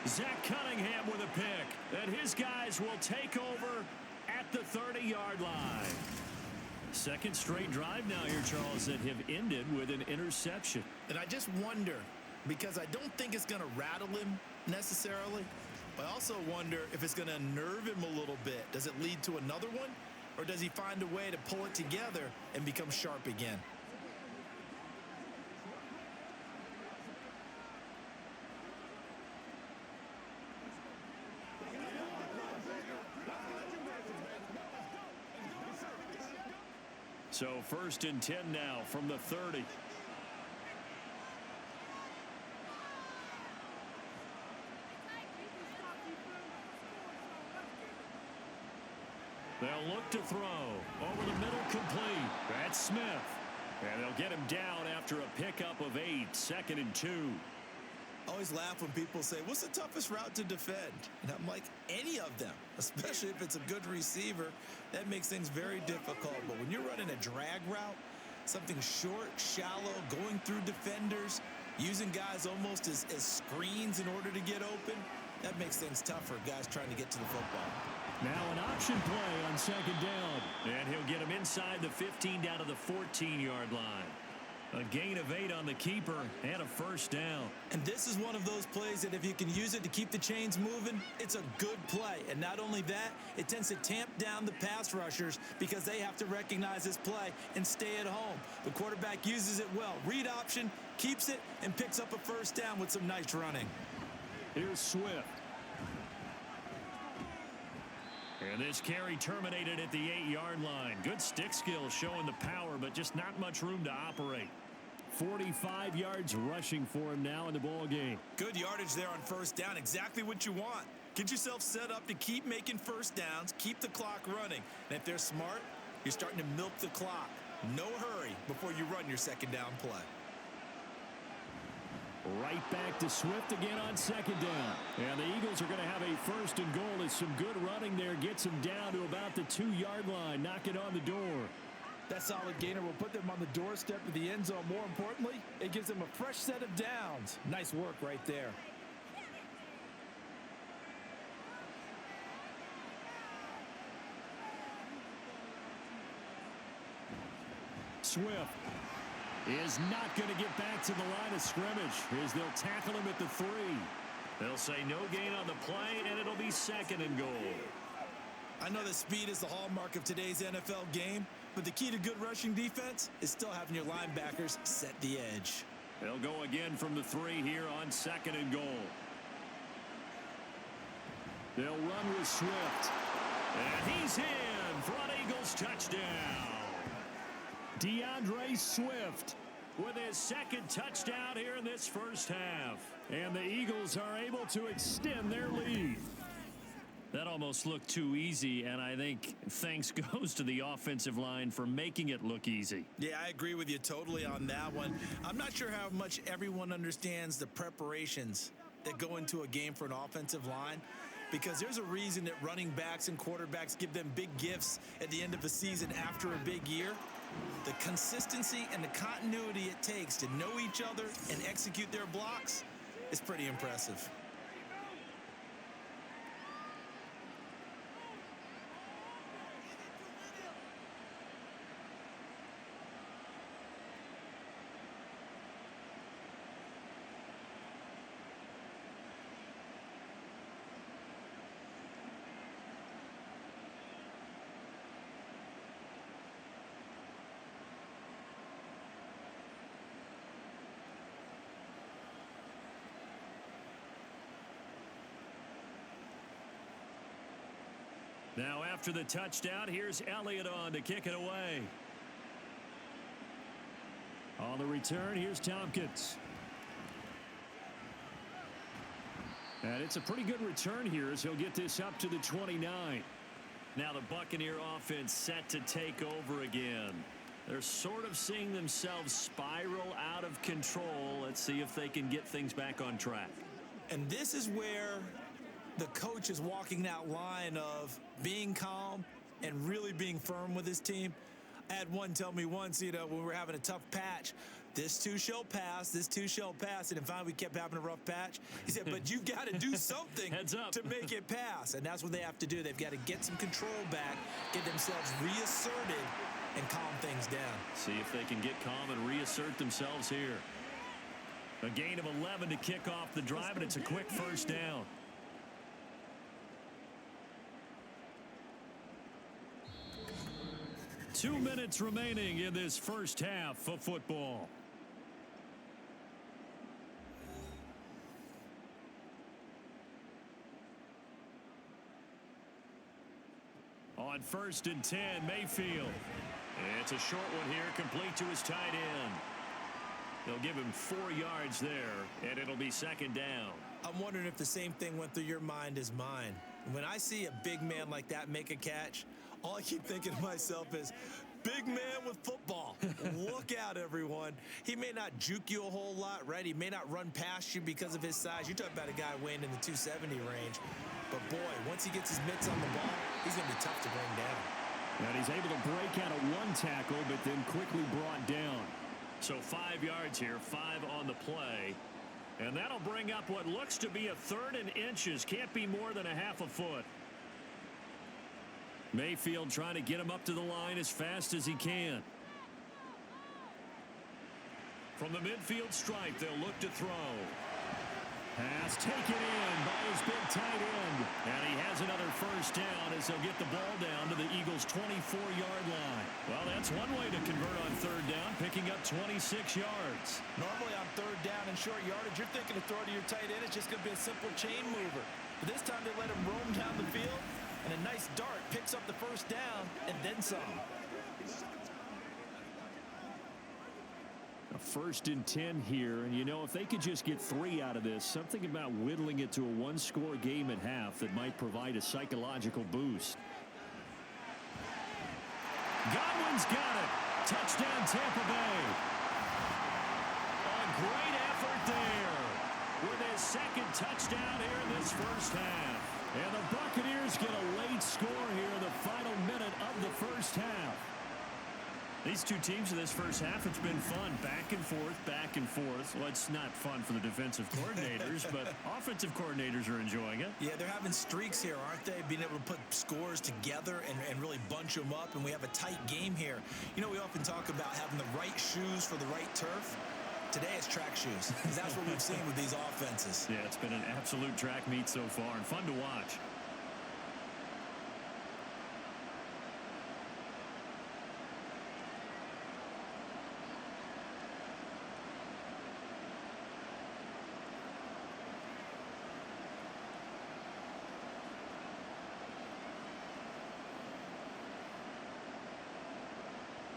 Zach Cunningham with a pick, and his guys will take over at the 30-yard line. Second straight drive now here, Charles, that have ended with an interception. And I just wonder, because I don't think it's going to rattle him necessarily, but I also wonder if it's going to nerve him a little bit. Does it lead to another one, or does he find a way to pull it together and become sharp again? So 1st and 10 now from the 30. They'll look to throw. Over the middle, complete. That's Smith. And they'll get him down after a pickup of 8. 2nd and 2. I always laugh when people say, what's the toughest route to defend? And I'm like, any of them, especially if it's a good receiver. That makes things very difficult. But when you're running a drag route, something short, shallow, going through defenders, using guys almost as screens in order to get open, that makes things tough for guys trying to get to the football. Now an option play on 2nd down. And he'll get him inside the 15 down to the 14-yard line. A gain of 8 on the keeper and a 1st down. And this is one of those plays that if you can use it to keep the chains moving, it's a good play. And not only that, it tends to tamp down the pass rushers because they have to recognize this play and stay at home. The quarterback uses it well. Read option, keeps it, and picks up a 1st down with some nice running. Here's Swift. And this carry terminated at the 8-yard line. Good stick skills showing the power, but just not much room to operate. 45 yards rushing for him now in the ball game. Good yardage there on 1st down. Exactly what you want. Get yourself set up to keep making 1st downs, keep the clock running. And if they're smart, you're starting to milk the clock. No hurry before you run your 2nd down play. Right back to Swift again on 2nd down. And the Eagles are going to have a 1st and goal as some good running there gets them down to about the 2-yard line. Knock it on the door. That solid gainer will put them on the doorstep of the end zone. More importantly, it gives them a fresh set of downs. Nice work right there. Swift is not going to get back to the line of scrimmage as they'll tackle him at the 3. They'll say no gain on the play, and it'll be 2nd and goal. I know that speed is the hallmark of today's NFL game, but the key to good rushing defense is still having your linebackers set the edge. They'll go again from the 3 here on 2nd and goal. They'll run with Swift. And he's in for an Eagles touchdown. DeAndre Swift with his 2nd touchdown here in this 1st half. And the Eagles are able to extend their lead. That almost looked too easy, and I think thanks goes to the offensive line for making it look easy. Yeah, I agree with you totally on that one. I'm not sure how much everyone understands the preparations that go into a game for an offensive line, because there's a reason that running backs and quarterbacks give them big gifts at the end of the season after a big year. The consistency and the continuity it takes to know each other and execute their blocks is pretty impressive. Now after the touchdown, here's Elliott on to kick it away. On the return, here's Tompkins. And it's a pretty good return here as he'll get this up to the 29. Now the Buccaneer offense set to take over again. They're sort of seeing themselves spiral out of control. Let's see if they can get things back on track. And this is where the coach is walking that line of being calm and really being firm with his team. I had one tell me once, when we were having a tough patch, this too shall pass, this too shall pass. And then finally we kept having a rough patch. He said, but you've got to do something Heads up. to make it pass. And that's what they have to do. They've got to get some control back, get themselves reasserted, and calm things down. See if they can get calm and reassert themselves here. A gain of 11 to kick off the drive, and it's a quick first down. Two minutes remaining in this first half of football. On 1st and 10, Mayfield. It's a short one here, complete to his tight end. They'll give him 4 yards there, and it'll be 2nd down. I'm wondering if the same thing went through your mind as mine. When I see a big man like that make a catch, all I keep thinking to myself is, big man with football. Look out, everyone. He may not juke you a whole lot, right? He may not run past you because of his size. You're talking about a guy weighing in the 270 range. But, boy, once he gets his mitts on the ball, he's going to be tough to bring down. And he's able to break out of one tackle, but then quickly brought down. So 5 yards here, 5 on the play. And that'll bring up what looks to be a 3rd and inches. Can't be more than a half a foot. Mayfield trying to get him up to the line as fast as he can. From the midfield stripe, they'll look to throw. Pass taken in by his big tight end. And he has another first down as he'll get the ball down to the Eagles' 24-yard line. Well, that's one way to convert on 3rd down, picking up 26 yards. Normally on 3rd down and short yardage, you're thinking to throw to your tight end. It's just going to be a simple chain mover. But this time they let him roam down the field, and a nice dart picks up the first down and then some. A 1st and 10 here, and if they could just get 3 out of this, something about whittling it to a one-score game at half that might provide a psychological boost. Godwin's got it. Touchdown, Tampa Bay. A great effort there with his 2nd touchdown here in this first half. And the Buccaneers get a late score here in the final minute of the first half. These two teams in this first half, it's been fun. Back and forth, back and forth. Well, it's not fun for the defensive coordinators, but offensive coordinators are enjoying it. Yeah, they're having streaks here, aren't they? Being able to put scores together and really bunch them up, and we have a tight game here. We often talk about having the right shoes for the right turf. Today it's track shoes, because that's what we've seen with these offenses. Yeah, it's been an absolute track meet so far, and fun to watch.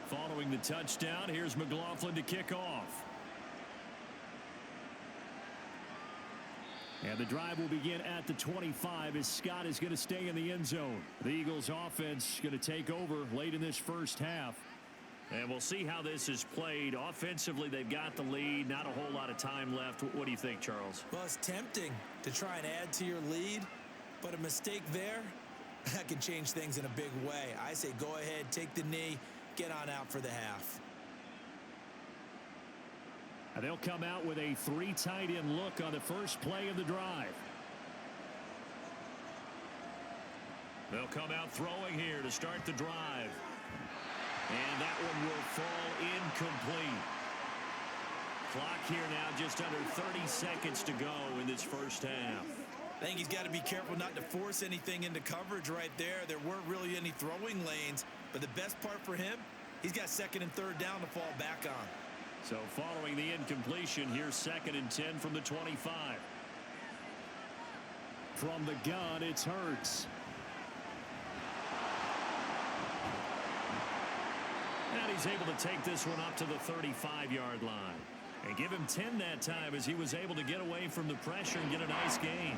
Following the touchdown, here's McLaughlin to kick off. And the drive will begin at the 25 as Scott is going to stay in the end zone. The Eagles offense going to take over late in this first half. And we'll see how this is played. Offensively, they've got the lead. Not a whole lot of time left. What do you think, Charles? Well, it's tempting to try and add to your lead, but a mistake there, that can change things in a big way. I say go ahead, take the knee, get on out for the half. And they'll come out with a 3 tight end look on the first play of the drive. They'll come out throwing here to start the drive. And that one will fall incomplete. Clock here now just under 30 seconds to go in this first half. I think he's got to be careful not to force anything into coverage right there. There weren't really any throwing lanes, but the best part for him, he's got 2nd and 3rd down to fall back on. So following the incompletion, here's 2nd and 10 from the 25. From the gun, it's Hurts. And he's able to take this one up to the 35-yard line. And give him 10 that time as he was able to get away from the pressure and get a nice gain.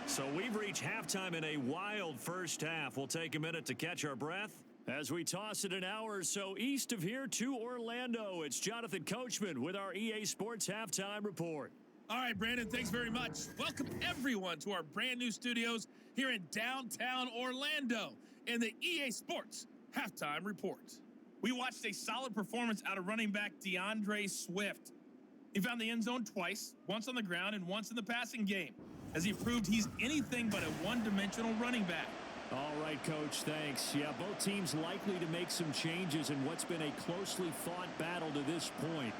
So we've reached halftime in a wild first half. We'll take a minute to catch our breath as we toss it an hour or so east of here to Orlando. It's Jonathan Coachman with our EA Sports Halftime Report. All right, Brandon, thanks very much. Welcome, everyone, to our brand-new studios here in downtown Orlando in the EA Sports Halftime Report. We watched a solid performance out of running back DeAndre Swift. He found the end zone twice, once on the ground and once in the passing game, as he proved he's anything but a one-dimensional running back. All right, Coach, thanks. Yeah, both teams likely to make some changes in what's been a closely fought battle to this point.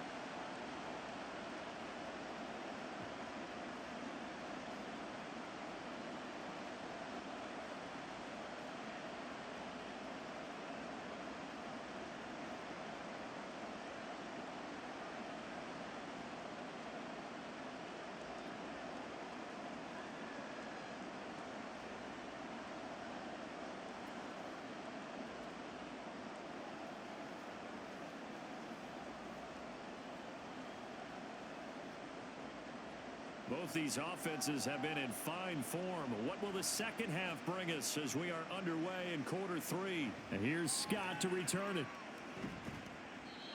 Both these offenses have been in fine form. What will the second half bring us as we are underway in quarter three? And here's Scott to return it.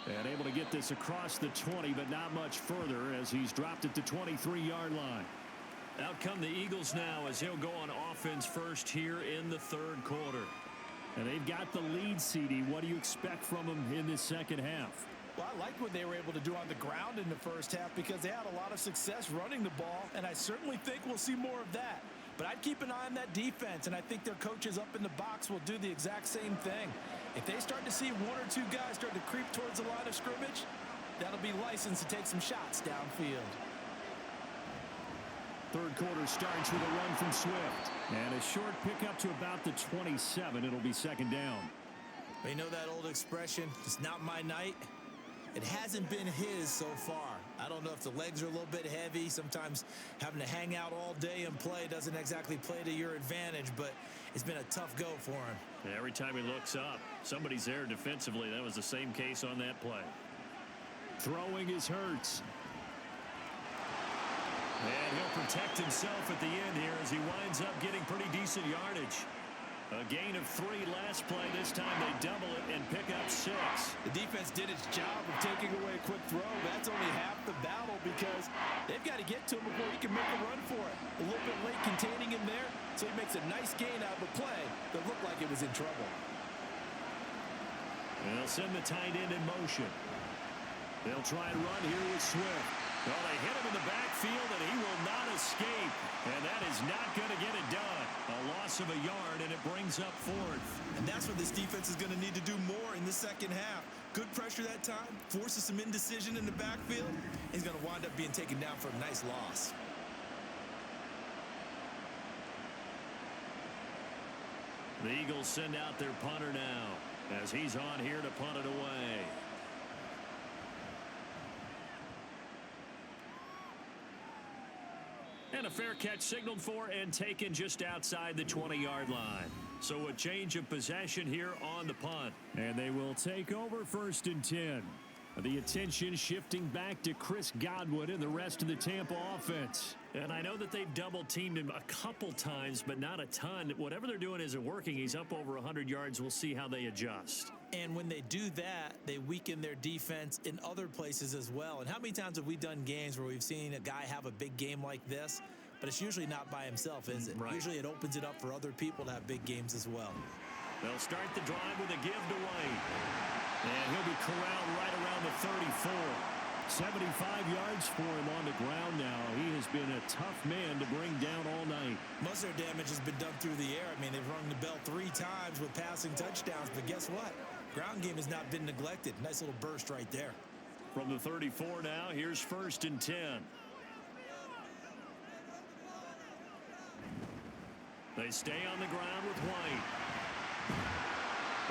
And able to get this across the 20, but not much further as he's dropped it to 23-yard line. Out come the Eagles now as he'll go on offense first here in the third quarter. And they've got the lead, CD. What do you expect from them in this second half? Well, I like what they were able to do on the ground in the first half because they had a lot of success running the ball, and I certainly think we'll see more of that. But I'd keep an eye on that defense, and I think their coaches up in the box will do the exact same thing. If they start to see one or two guys start to creep towards the line of scrimmage, that'll be licensed to take some shots downfield. Third quarter starts with a run from Swift. And a short pickup to about the 27. It'll be second down. You know that old expression, it's not my night? It hasn't been his so far. I don't know if the legs are a little bit heavy. Sometimes having to hang out all day and play doesn't exactly play to your advantage, but it's been a tough go for him. And every time he looks up, somebody's there defensively. That was the same case on that play. Throwing is Hurts. And he'll protect himself at the end here as he winds up getting pretty decent yardage. A gain of 3 last play. This time they double it and pick up 6. The defense did its job of taking away a quick throw. That's only half the battle because they've got to get to him before he can make a run for it. A little bit late containing him there, so he makes a nice gain out of a play that looked like it was in trouble. And they'll send the tight end in motion. They'll try and run here with Swift. Well, they hit him in the backfield, and he will not escape. And that is not going to get it done. A loss of a yard, and it brings up 4th. And that's what this defense is going to need to do more in the second half. Good pressure that time, forces some indecision in the backfield. He's going to wind up being taken down for a nice loss. The Eagles send out their punter now as he's on here to punt it away. And a fair catch signaled for and taken just outside the 20-yard line. So a change of possession here on the punt. And they will take over 1st and 10. The attention shifting back to Chris Godwin and the rest of the Tampa offense. And I know that they've double-teamed him a couple times, but not a ton. Whatever they're doing isn't working. He's up over 100 yards. We'll see how they adjust. And when they do that, they weaken their defense in other places as well. And how many times have we done games where we've seen a guy have a big game like this, but it's usually not by himself, is it? Right. Usually it opens it up for other people to have big games as well. They'll start the drive with a give to White. And he'll be corralled right around the 34. 75 yards for him on the ground now. He has been a tough man to bring down all night. Most of their damage has been done through the air. I mean, they've rung the bell 3 times with passing touchdowns, but guess what? Ground game has not been neglected. Nice little burst right there. From the 34 now, here's 1st and 10. They stay on the ground with White.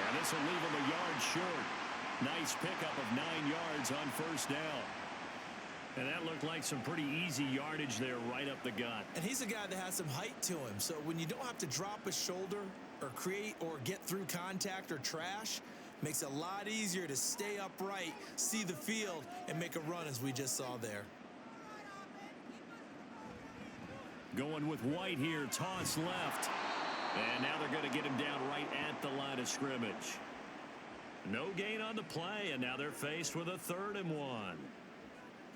And this will leave him a yard short. Nice pickup of 9 yards on 1st down. And that looked like some pretty easy yardage there right up the gut. And he's a guy that has some height to him. So when you don't have to drop a shoulder or create or get through contact or trash, makes it a lot easier to stay upright, see the field, and make a run as we just saw there. Going with White here, toss left. And now they're going to get him down right at the line of scrimmage. No gain on the play, and now they're faced with a 3rd and 1.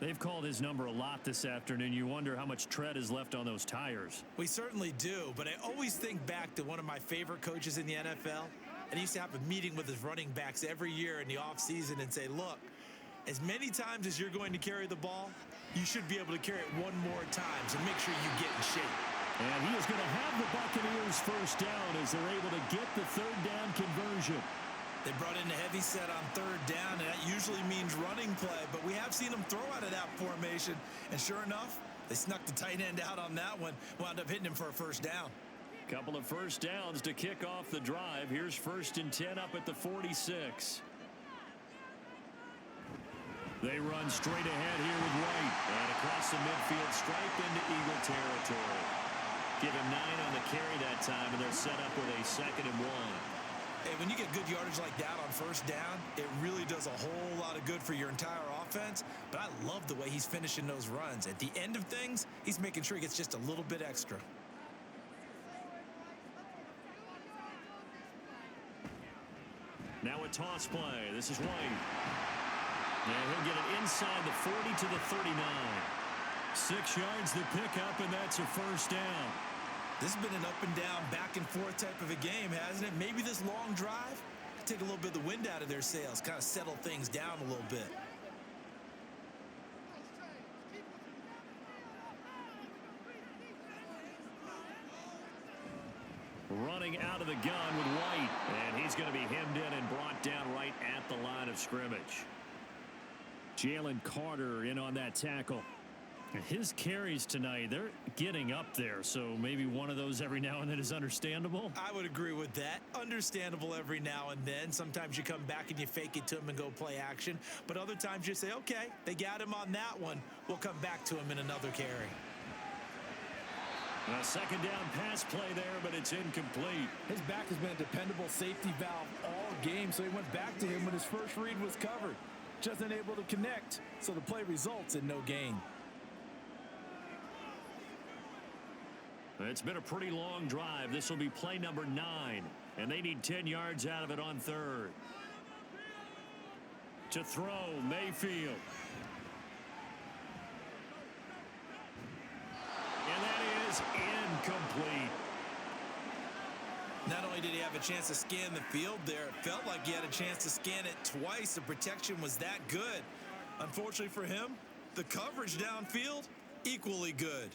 They've called his number a lot this afternoon. You wonder how much tread is left on those tires. We certainly do, but I always think back to one of my favorite coaches in the NFL. And he used to have a meeting with his running backs every year in the offseason and say, look, as many times as you're going to carry the ball, you should be able to carry it one more time, so make sure you get in shape. And he is going to have the Buccaneers first down as they're able to get the 3rd down conversion. They brought in a heavy set on 3rd down, and that usually means running play, but we have seen them throw out of that formation, and sure enough, they snuck the tight end out on that one, wound up hitting him for a first down. Couple of first downs to kick off the drive. Here's 1st and 10 up at the 46. They run straight ahead here with White, and across the midfield stripe into Eagle territory. Give him 9 on the carry that time, and they're set up with a 2nd and 1. Hey, when you get good yardage like that on first down, it really does a whole lot of good for your entire offense. But I love the way he's finishing those runs. At the end of things, he's making sure he gets just a little bit extra. Now a toss play. This is White. And he'll get it inside the 40 to the 39. 6 yards the pickup, and that's a first down. This has been an up and down, back and forth type of a game, hasn't it? Maybe this long drive could take a little bit of the wind out of their sails, kind of settle things down a little bit. Running out of the gun with White, and he's going to be hemmed in and brought down right at the line of scrimmage. Jalen Carter in on that tackle. His carries tonight, they're getting up there, so maybe one of those every now and then is understandable. I would agree with that. Understandable every now and then. Sometimes you come back and you fake it to him and go play action, but other times you say, okay, they got him on that one. We'll come back to him in another carry. A 2nd down pass play there, but it's incomplete. His back has been a dependable safety valve all game, so he went back to him when his first read was covered. Just unable to connect, so the play results in no gain. It's been a pretty long drive. This will be play number 9, and they need 10 yards out of it on 3rd. To throw, Mayfield. And that is incomplete. Not only did he have a chance to scan the field there, it felt like he had a chance to scan it twice. The protection was that good. Unfortunately for him, the coverage downfield, equally good.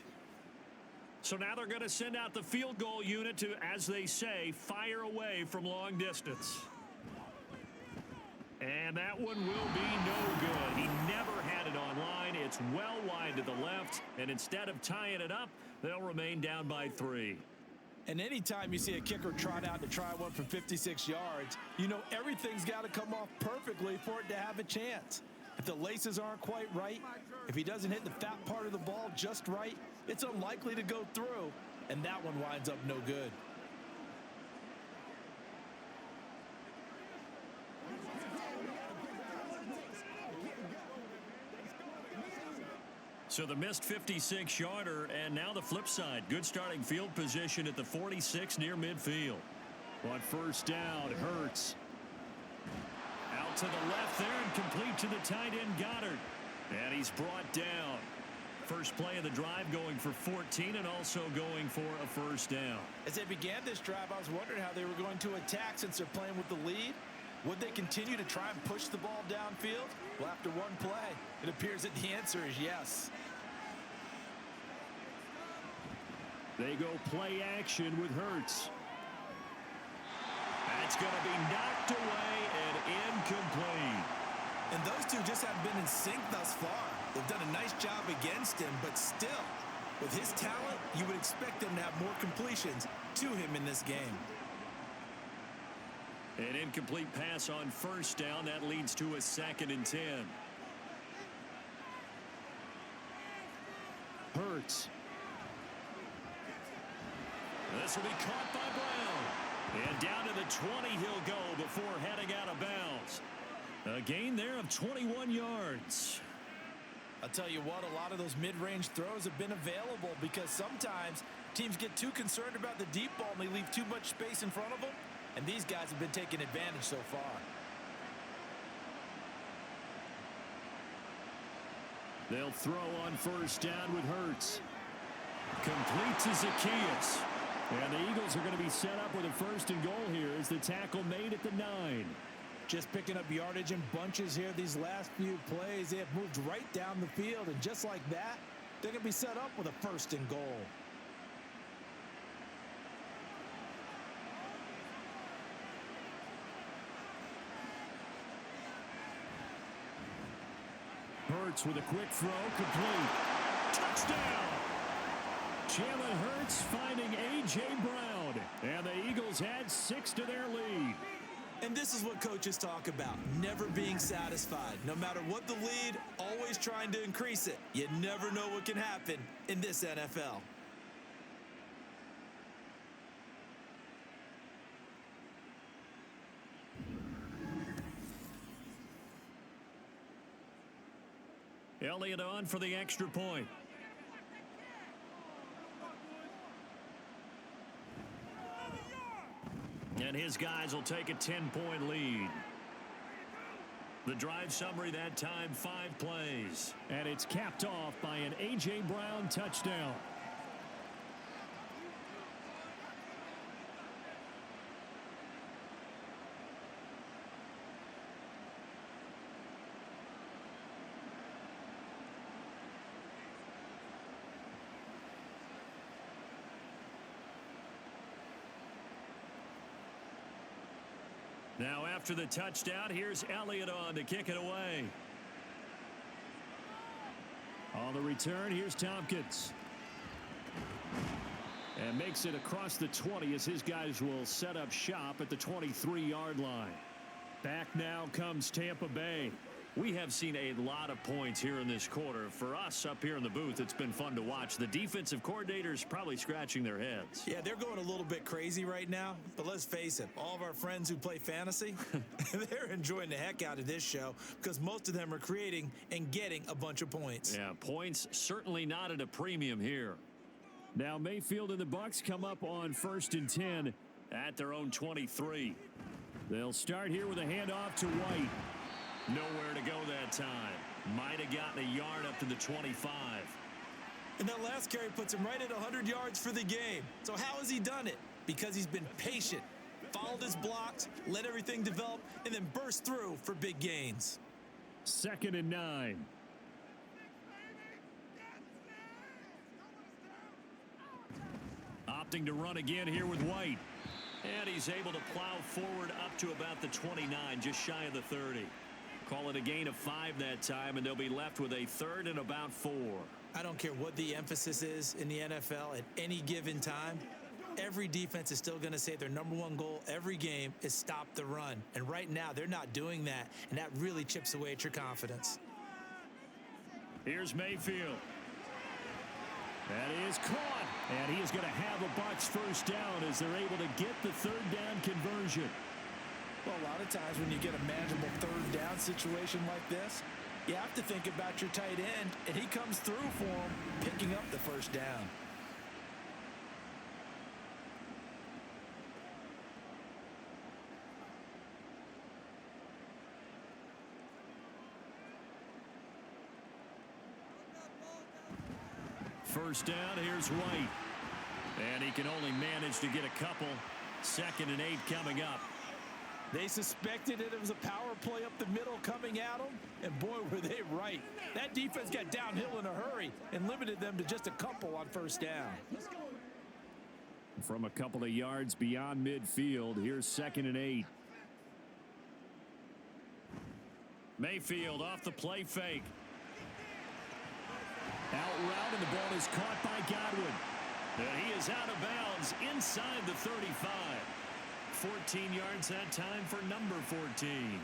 So now they're going to send out the field goal unit to, as they say, fire away from long distance. And that one will be no good. He never had it on line. It's well wide to the left, and instead of tying it up, they'll remain down by 3. And anytime you see a kicker trot out to try one from 56 yards, you know everything's got to come off perfectly for it to have a chance. If the laces aren't quite right, if he doesn't hit the fat part of the ball just right, it's unlikely to go through, and that one winds up no good. So the missed 56-yarder, and now the flip side. Good starting field position at the 46 near midfield. On first down, Hurts. Out to the left there and complete to the tight end Goddard. And he's brought down. First play of the drive going for 14 and also going for a first down. As they began this drive, I was wondering how they were going to attack since they're playing with the lead. Would they continue to try and push the ball downfield? Well, after one play, it appears that the answer is yes. They go play action with Hurts. That's going to be knocked away and incomplete. And those two just haven't been in sync thus far. They've done a nice job against him, but still, with his talent, you would expect them to have more completions to him in this game. An incomplete pass on first down. That leads to a 2nd and 10. Hurts. This will be caught by Brown. And down to the 20 he'll go before heading out of bounds. A gain there of 21 yards. I'll tell you what, a lot of those mid-range throws have been available because sometimes teams get too concerned about the deep ball and they leave too much space in front of them. And these guys have been taking advantage so far. They'll throw on first down with Hurts. Complete to Zacchaeus. And the Eagles are going to be set up with a first and goal here as the tackle made at the 9. Just picking up yardage in bunches here these last few plays. They have moved right down the field, and just like that, they're going to be set up with a first and goal. Hurts with a quick throw, complete. Touchdown! Jalen Hurts finding A.J. Brown. And the Eagles add 6 to their lead. And this is what coaches talk about, never being satisfied. No matter what the lead, always trying to increase it. You never know what can happen in this NFL. Elliott on for the extra point. And his guys will take a 10-point lead. The drive summary that time, 5 plays. And it's capped off by an A.J. Brown touchdown. Now after the touchdown, here's Elliott on to kick it away. On the return, here's Tompkins. And makes it across the 20 as his guys will set up shop at the 23-yard line. Back now comes Tampa Bay. We have seen a lot of points here in this quarter. For us up here in the booth, it's been fun to watch. The defensive coordinators probably scratching their heads. Yeah, they're going a little bit crazy right now. But let's face it, all of our friends who play fantasy, they're enjoying the heck out of this show because most of them are creating and getting a bunch of points. Yeah, points certainly not at a premium here. Now Mayfield and the Bucs come up on 1st and 10 at their own 23. They'll start here with a handoff to White. Nowhere to go that time. Might have gotten a yard up to the 25. And that last carry puts him right at 100 yards for the game. So how has he done it? Because he's been patient, followed his blocks, let everything develop, and then burst through for big gains. 2nd and 9. Opting to run again here with White. And he's able to plow forward up to about the 29, just shy of the 30. Call it a gain of 5 that time, and they'll be left with a 3rd and about 4. I don't care what the emphasis is in the NFL at any given time. Every defense is still going to say their #1 goal every game is stop the run. And right now, they're not doing that, and that really chips away at your confidence. Here's Mayfield. That is caught. And he is going to have a Bucs first down as they're able to get the 3rd down conversion. Well, a lot of times when you get a manageable 3rd down situation like this, you have to think about your tight end, and he comes through for him, picking up the 1st down. First down, here's White. And he can only manage to get a couple. 2nd and 8 coming up. They suspected that it was a power play up the middle coming at them, and boy, were they right. That defense got downhill in a hurry and limited them to just a couple on 1st down. From a couple of yards beyond midfield, here's 2nd and 8. Mayfield off the play fake. Out route, and the ball is caught by Godwin. And he is out of bounds inside the 35. 14 yards that time for number 14.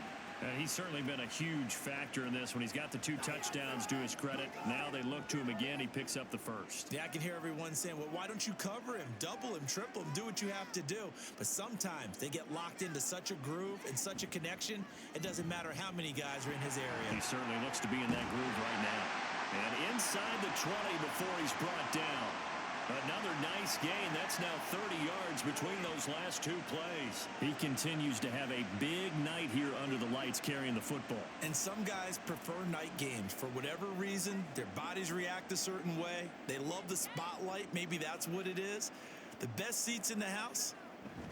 He's certainly been a huge factor in this when he's got the 2 touchdowns to his credit. Now they look to him again. He picks up the first. Yeah, I can hear everyone saying, well, why don't you cover him? Double him, triple him, do what you have to do. But sometimes they get locked into such a groove and such a connection, it doesn't matter how many guys are in his area. He certainly looks to be in that groove right now. And inside the 20 before he's brought down. Another nice gain. That's now 30 yards between those last 2 plays. He continues to have a big night here under the lights carrying the football. And some guys prefer night games. For whatever reason, their bodies react a certain way. They love the spotlight. Maybe that's what it is. The best seats in the house,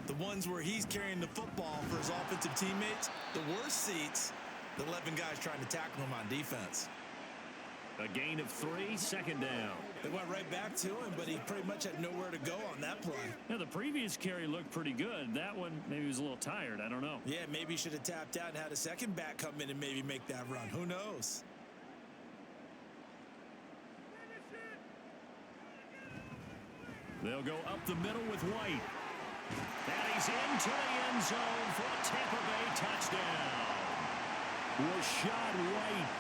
the ones where he's carrying the football for his offensive teammates. The worst seats, the 11 guys trying to tackle him on defense. A gain of 3, second down. They went right back to him, but he pretty much had nowhere to go on that play. Now, the previous carry looked pretty good. That one, maybe he was a little tired. I don't know. Yeah, maybe he should have tapped out and had a second back come in and maybe make that run. Who knows? They'll go up the middle with White. And he's into the end zone for a Tampa Bay touchdown. Rashad White,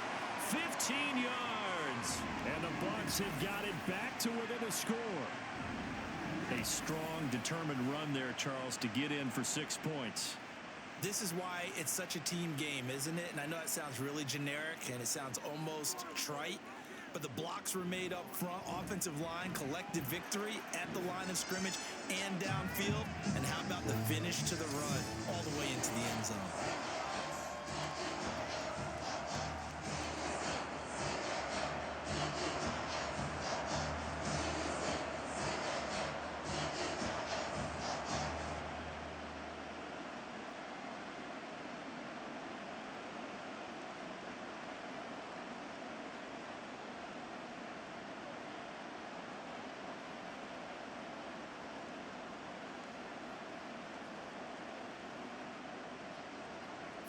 15 yards. And the Bucs have got it back to within a score. A strong, determined run there, Charles, to get in for 6 points. This is why it's such a team game, isn't it? And I know it sounds really generic and it sounds almost trite, but the blocks were made up front, offensive line, collective victory at the line of scrimmage and downfield. And how about the finish to the run all the way into the end zone?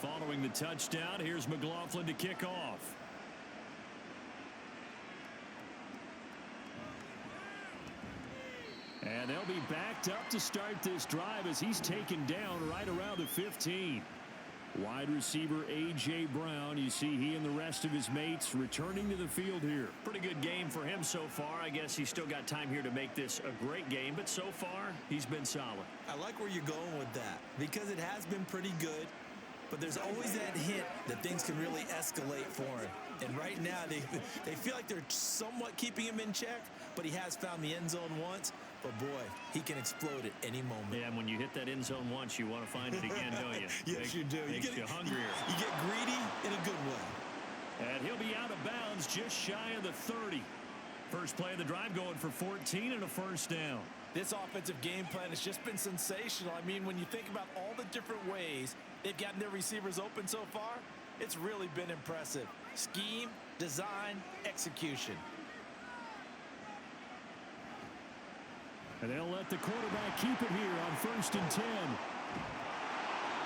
Following the touchdown, here's McLaughlin to kick off. And they'll be backed up to start this drive as he's taken down right around the 15. Wide receiver A.J. Brown, you see he and the rest of his mates returning to the field here. Pretty good game for him so far. I guess he's still got time here to make this a great game, but so far he's been solid. I like where you're going with that because it has been pretty good. But there's always that hint that things can really escalate for him. And right now, they feel like they're somewhat keeping him in check, but he has found the end zone once. But, boy, he can explode at any moment. Yeah, and when you hit that end zone once, you want to find it again, don't you? Yes, you do. Makes you hungrier. You get greedy in a good way. And he'll be out of bounds just shy of the 30. First play of the drive going for 14 and a first down. This offensive game plan has just been sensational. I mean, when you think about all the different ways they've gotten their receivers open so far, it's really been impressive. Scheme, design, execution. And they'll let the quarterback keep it here on 1st and 10.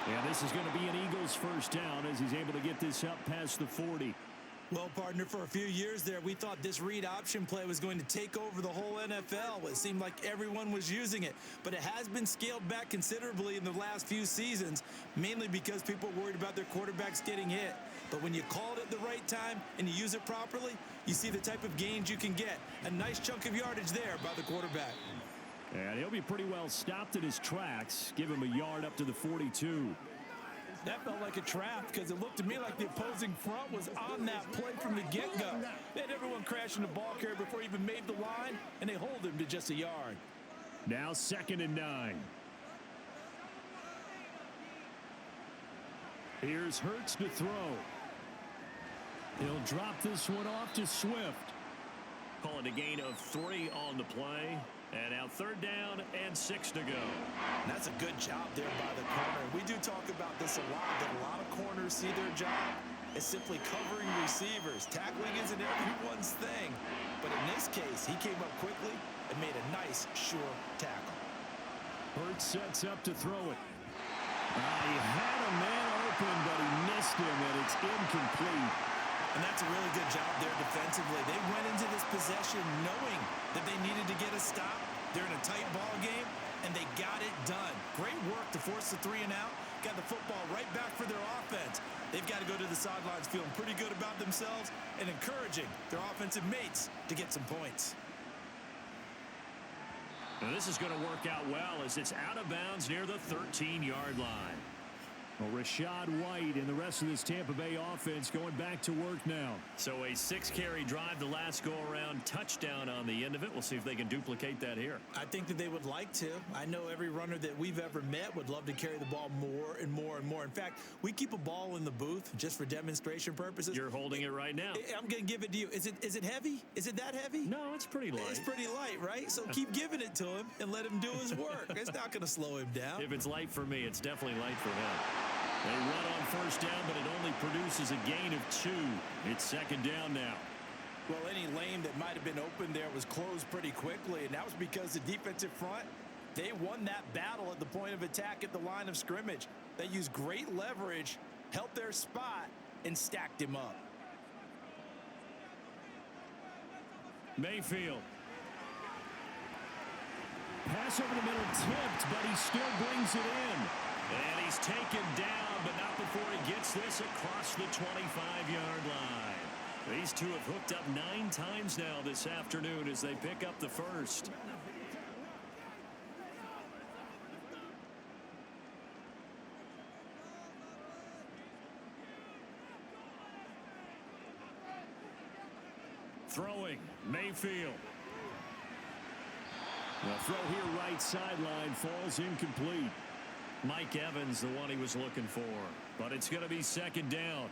And this is going to be an Eagles first down as he's able to get this up past the 40. Well, partner, for a few years there, we thought this read option play was going to take over the whole NFL. It seemed like everyone was using it, but it has been scaled back considerably in the last few seasons, mainly because people are worried about their quarterbacks getting hit. But when you call it at the right time and you use it properly, you see the type of gains you can get. A nice chunk of yardage there by the quarterback. And he'll be pretty well stopped in his tracks. Give him a yard up to the 42. That felt like a trap because it looked to me like the opposing front was on that play from the get-go. They had everyone crashing the ball carrier before he even made the line, and they hold him to just a yard. Now 2nd and 9. Here's Hurts to throw. He'll drop this one off to Swift. Call it a gain of 3 on the play. And now 3rd down and 6 to go. And that's a good job there by the corner. We do talk about this a lot, that a lot of corners see their job as simply covering receivers. Tackling isn't everyone's thing. But in this case, he came up quickly and made a nice, sure tackle. Hurts sets up to throw it. He had a man open, but he missed him, and it's incomplete. And that's a really good job there defensively. They went into this possession knowing that they needed to get a stop. They're in a tight ball game, and they got it done. Great work to force the 3 and out, got the football right back for their offense. They've got to go to the sidelines feeling pretty good about themselves and encouraging their offensive mates to get some points. Now this is going to work out well as it's out of bounds near the 13-yard line. Well, Rashad White and the rest of this Tampa Bay offense going back to work now. So a 6-carry drive the last go-around, touchdown on the end of it. We'll see if they can duplicate that here. I think that they would like to. I know every runner that we've ever met would love to carry the ball more and more and more. In fact, we keep a ball in the booth just for demonstration purposes. You're holding it right now. I'm going to give it to you. Is it heavy? Is it that heavy? No, it's pretty light. It's pretty light, right? So keep giving it to him and let him do his work. It's not going to slow him down. If it's light for me, it's definitely light for him. They run on first down, but it only produces a gain of 2. It's second down now. Well, any lane that might have been open there was closed pretty quickly, and that was because the defensive front, they won that battle at the point of attack at the line of scrimmage. They used great leverage, held their spot, and stacked him up. Mayfield. Pass over the middle tipped, but he still brings it in. And he's taken down, but not before he gets this across the 25-yard line. These two have hooked up 9 times now this afternoon as they pick up the first. Throwing, Mayfield. The throw here right sideline falls incomplete. Mike Evans, the one he was looking for. But it's going to be second down.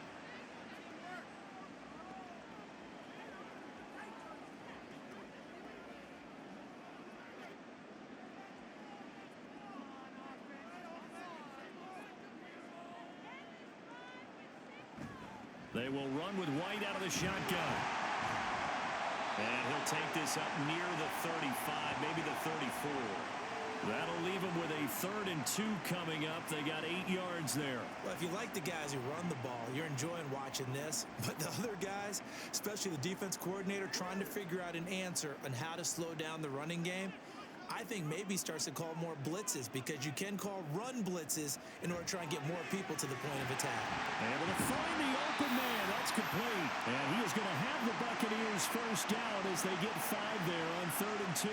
They will run with White out of the shotgun. And he'll take this up near the 35, maybe the 34. That'll leave them with a 3rd and 2 coming up. They got 8 yards there. Well, if you like the guys who run the ball, you're enjoying watching this. But the other guys, especially the defense coordinator, trying to figure out an answer on how to slow down the running game, I think maybe starts to call more blitzes because you can call run blitzes in order to try and get more people to the point of attack. Able to find the open man. That's complete. And he is going to have the Buccaneers first down as they get 5 there on 3rd and 2.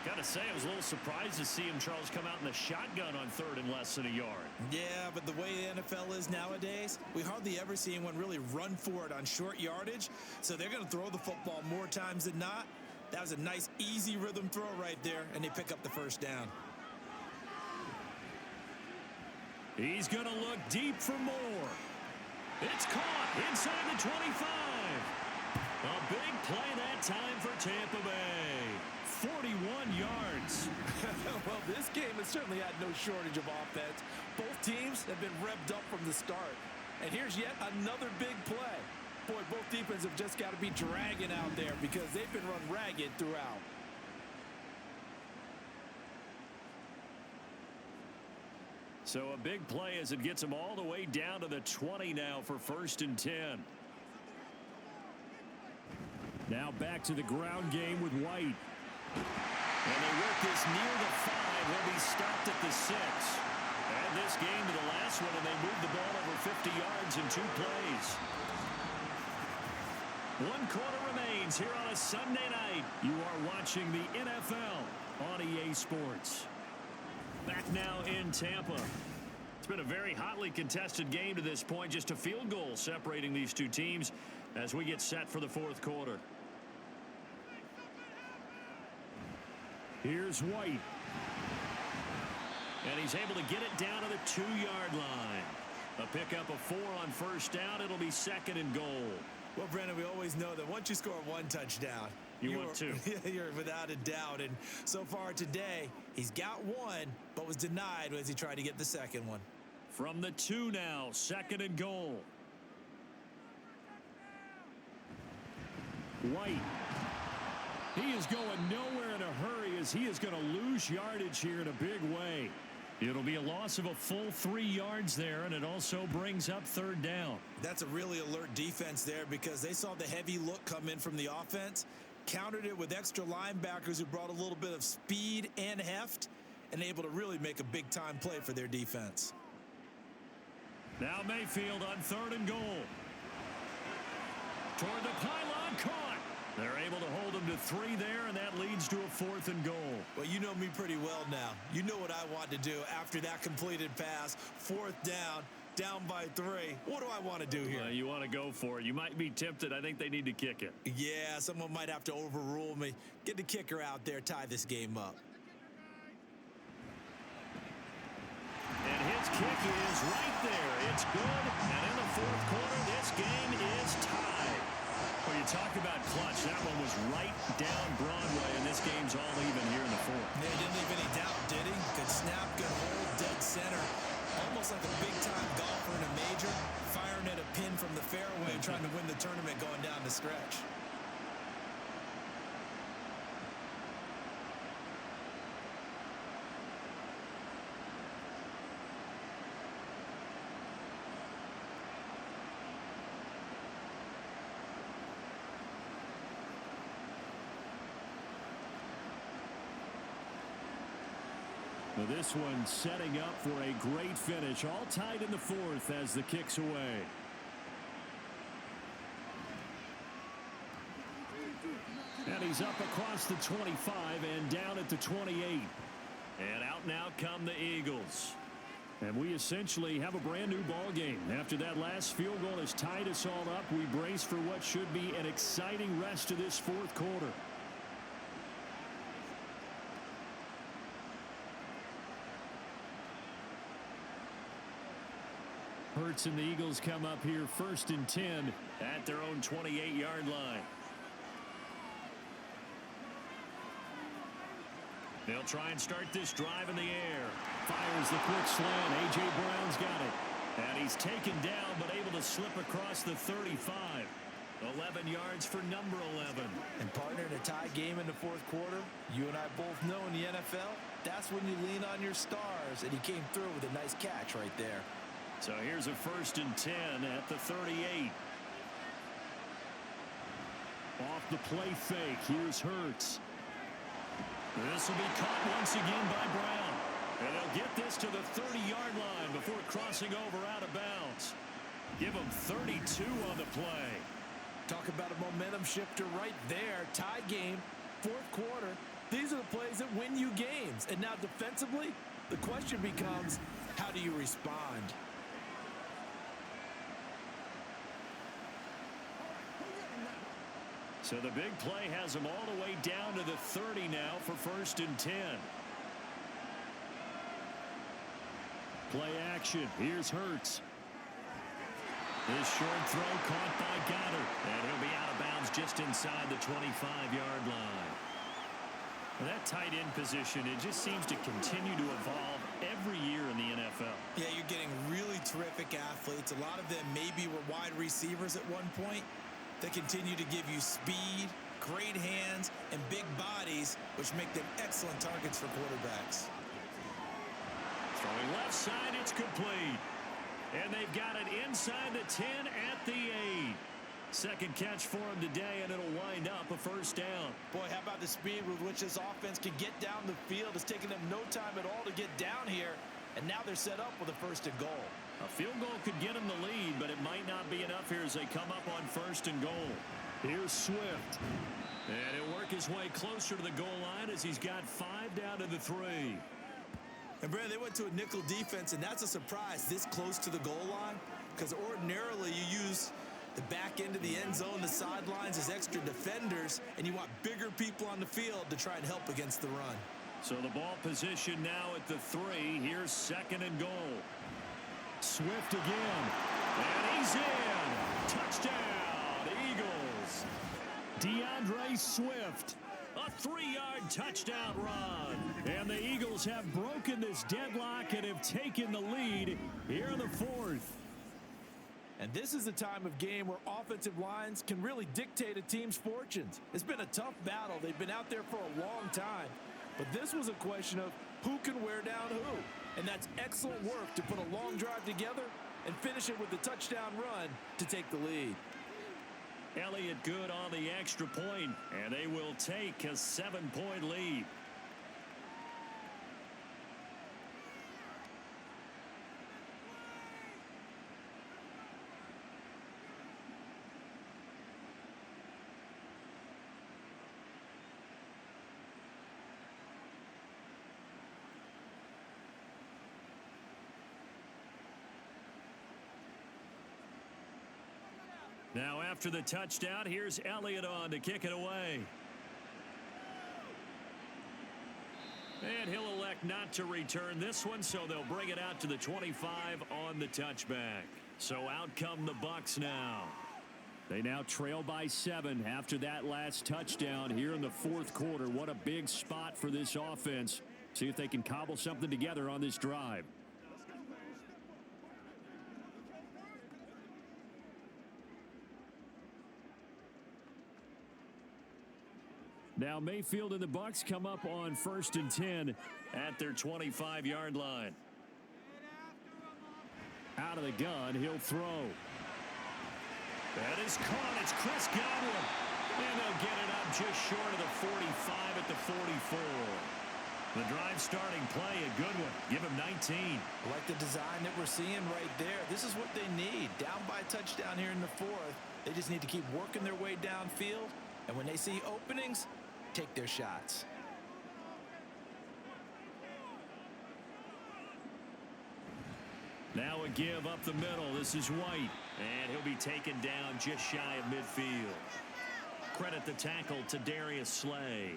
Got to say, I was a little surprised to see him, Charles, come out in the shotgun on 3rd and less than a yard. Yeah, but the way the NFL is nowadays, we hardly ever see anyone really run for it on short yardage. So they're going to throw the football more times than not. That was a nice, easy rhythm throw right there, and they pick up the first down. He's going to look deep for more. It's caught inside the 25. A big play that time for Tampa Bay. 41 yards. Well, this game has certainly had no shortage of offense. Both teams have been revved up from the start. And here's yet another big play. Boy, both defenses have just got to be dragging out there because they've been run ragged throughout. So a big play as it gets them all the way down to the 20 now for 1st and 10. Now back to the ground game with White. And they work this near the 5. He'll be stopped at the 6. And this game to the last one, and they move the ball over 50 yards in 2 plays. 1 quarter remains here on a Sunday night. You are watching the NFL on EA Sports. Back now in Tampa. It's been a very hotly contested game to this point. Just a field goal separating these two teams as we get set for the 4th quarter. Here's White. And he's able to get it down to the 2-yard line. A pickup of 4 on first down. It'll be 2nd and goal. Well, Brandon, we always know that once you score 1 touchdown, you want 2. You're without a doubt. And so far today, he's got 1, but was denied as he tried to get the 2nd one. From the 2 now, 2nd and goal. White. He is going nowhere in a hurry as he is going to lose yardage here in a big way. It'll be a loss of a full 3 yards there, and it also brings up 3rd down. That's a really alert defense there because they saw the heavy look come in from the offense, countered it with extra linebackers who brought a little bit of speed and heft, and able to really make a big-time play for their defense. Now Mayfield on 3rd and goal. Toward the pylon, caught. They're able to hold him to 3 there, and that leads to a 4th and goal. Well, you know me pretty well now. You know what I want to do after that completed pass. 4th down by 3. What do I want to do here? You want to go for it. You might be tempted. I think they need to kick it. Yeah, someone might have to overrule me. Get the kicker out there, tie this game up. And his kick is right there. It's good. And in the 4th quarter, this game is tied. Well, you talk about clutch. That one was right down Broadway, and this game's all even here in the 4th. Yeah, he didn't leave any doubt, did he? Good snap, good hold, dead center. Almost like a big-time golfer in a major, firing at a pin from the fairway, trying to win the tournament going down the stretch. Well, this one setting up for a great finish. All tied in the 4th as the kick's away. And he's up across the 25 and down at the 28. And out now come the Eagles. And we essentially have a brand new ball game. After that last field goal has tied us all up, we brace for what should be an exciting rest of this 4th quarter. Hurts and the Eagles come up here 1st and 10 at their own 28-yard line. They'll try and start this drive in the air. Fires the quick slant. A.J. Brown's got it. And he's taken down but able to slip across the 35. 11 yards for number 11. And partner, in a tie game in the 4th quarter, you and I both know in the NFL, that's when you lean on your stars. And he came through with a nice catch right there. So here's a 1st and 10 at the 38. Off the play fake. Here's Hurts. This will be caught once again by Brown. And they'll get this to the 30-yard line before crossing over out of bounds. Give them 32 on the play. Talk about a momentum shifter right there. Tie game, 4th quarter. These are the plays that win you games. And now defensively, the question becomes, how do you respond? So the big play has them all the way down to the 30 now for 1st and 10. Play action. Here's Hurts. His short throw caught by Goddard. And he'll be out of bounds just inside the 25-yard line. Well, that tight end position, it just seems to continue to evolve every year in the NFL. Yeah, you're getting really terrific athletes. A lot of them maybe were wide receivers at one point. They continue to give you speed, great hands, and big bodies, which make them excellent targets for quarterbacks. Throwing left side, it's complete. And they've got it inside the 10 at the 8. Second catch for him today, and it'll wind up a 1st down. Boy, how about the speed with which this offense can get down the field? It's taken them no time at all to get down here, and now they're set up with a 1st and goal. A field goal could get him the lead, but it might not be enough here as they come up on 1st and goal. Here's Swift. And he'll work his way closer to the goal line as he's got 5 down to the 3. And, Brad, they went to a nickel defense, and that's a surprise this close to the goal line, because ordinarily you use the back end of the end zone, the sidelines as extra defenders, and you want bigger people on the field to try and help against the run. So the ball position now at the 3. Here's 2nd and goal. Swift again. And he's in. Touchdown, Eagles. DeAndre Swift. A 3-yard touchdown run. And the Eagles have broken this deadlock and have taken the lead here in the 4th. And this is a time of game where offensive lines can really dictate a team's fortunes. It's been a tough battle. They've been out there for a long time. But this was a question of who can wear down who. And that's excellent work to put a long drive together and finish it with a touchdown run to take the lead. Elliott good on the extra point, and they will take a 7-point lead. Now after the touchdown, here's Elliott on to kick it away. And he'll elect not to return this one, so they'll bring it out to the 25 on the touchback. So out come the Bucs now. They now trail by 7 after that last touchdown here in the fourth quarter. What a big spot for this offense. See if they can cobble something together on this drive. Now Mayfield and the Bucs come up on 1st and 10 at their 25-yard line. Out of the gun, he'll throw. That is caught. It's Chris Godwin. And they'll get it up just short of the 45 at the 44. The drive starting play, a good one. Give him 19. I like the design that we're seeing right there. This is what they need. Down by a touchdown here in the fourth. They just need to keep working their way downfield. And when they see openings, take their shots. Now a give up the middle. This is White. And he'll be taken down just shy of midfield. Credit the tackle to Darius Slay.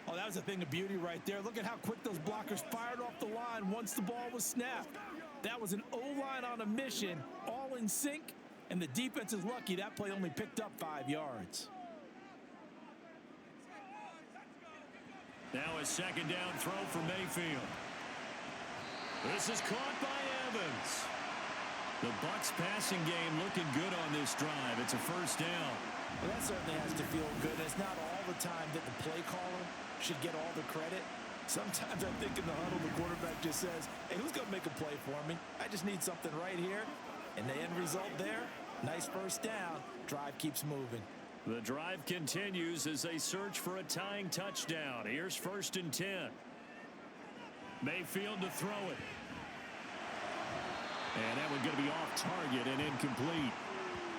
Oh, that was a thing of beauty right there. Look at how quick those blockers fired off the line once the ball was snapped. That was an O-line on a mission, all in sync, and the defense is lucky that play only picked up 5 yards. Now a second down throw for Mayfield. This is caught by Evans. The Bucs passing game looking good on this drive. It's a first down. Well, that certainly has to feel good. It's not all the time that the play caller should get all the credit. Sometimes I think in the huddle, the quarterback just says, hey, who's going to make a play for me? I just need something right here. And the end result there, nice first down. Drive keeps moving. The drive continues as they search for a tying touchdown. Here's 1st and 10. Mayfield to throw it. And that one going to be off target and incomplete.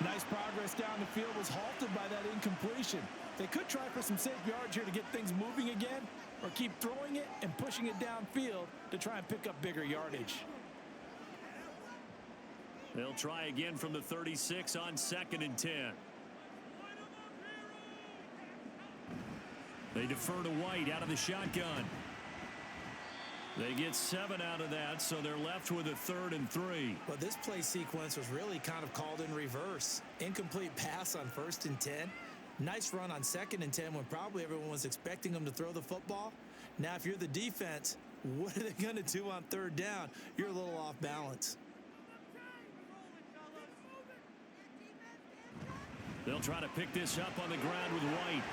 Nice progress down the field was halted by that incompletion. They could try for some safe yards here to get things moving again, or keep throwing it and pushing it downfield to try and pick up bigger yardage. They'll try again from the 36 on 2nd and 10. They defer to White out of the shotgun. They get 7 out of that, so they're left with a 3rd and 3. Well, this play sequence was really kind of called in reverse. Incomplete pass on 1st and 10. Nice run on 2nd and 10 when probably everyone was expecting them to throw the football. Now, if you're the defense, what are they going to do on 3rd down? You're a little off balance. They'll try to pick this up on the ground with White.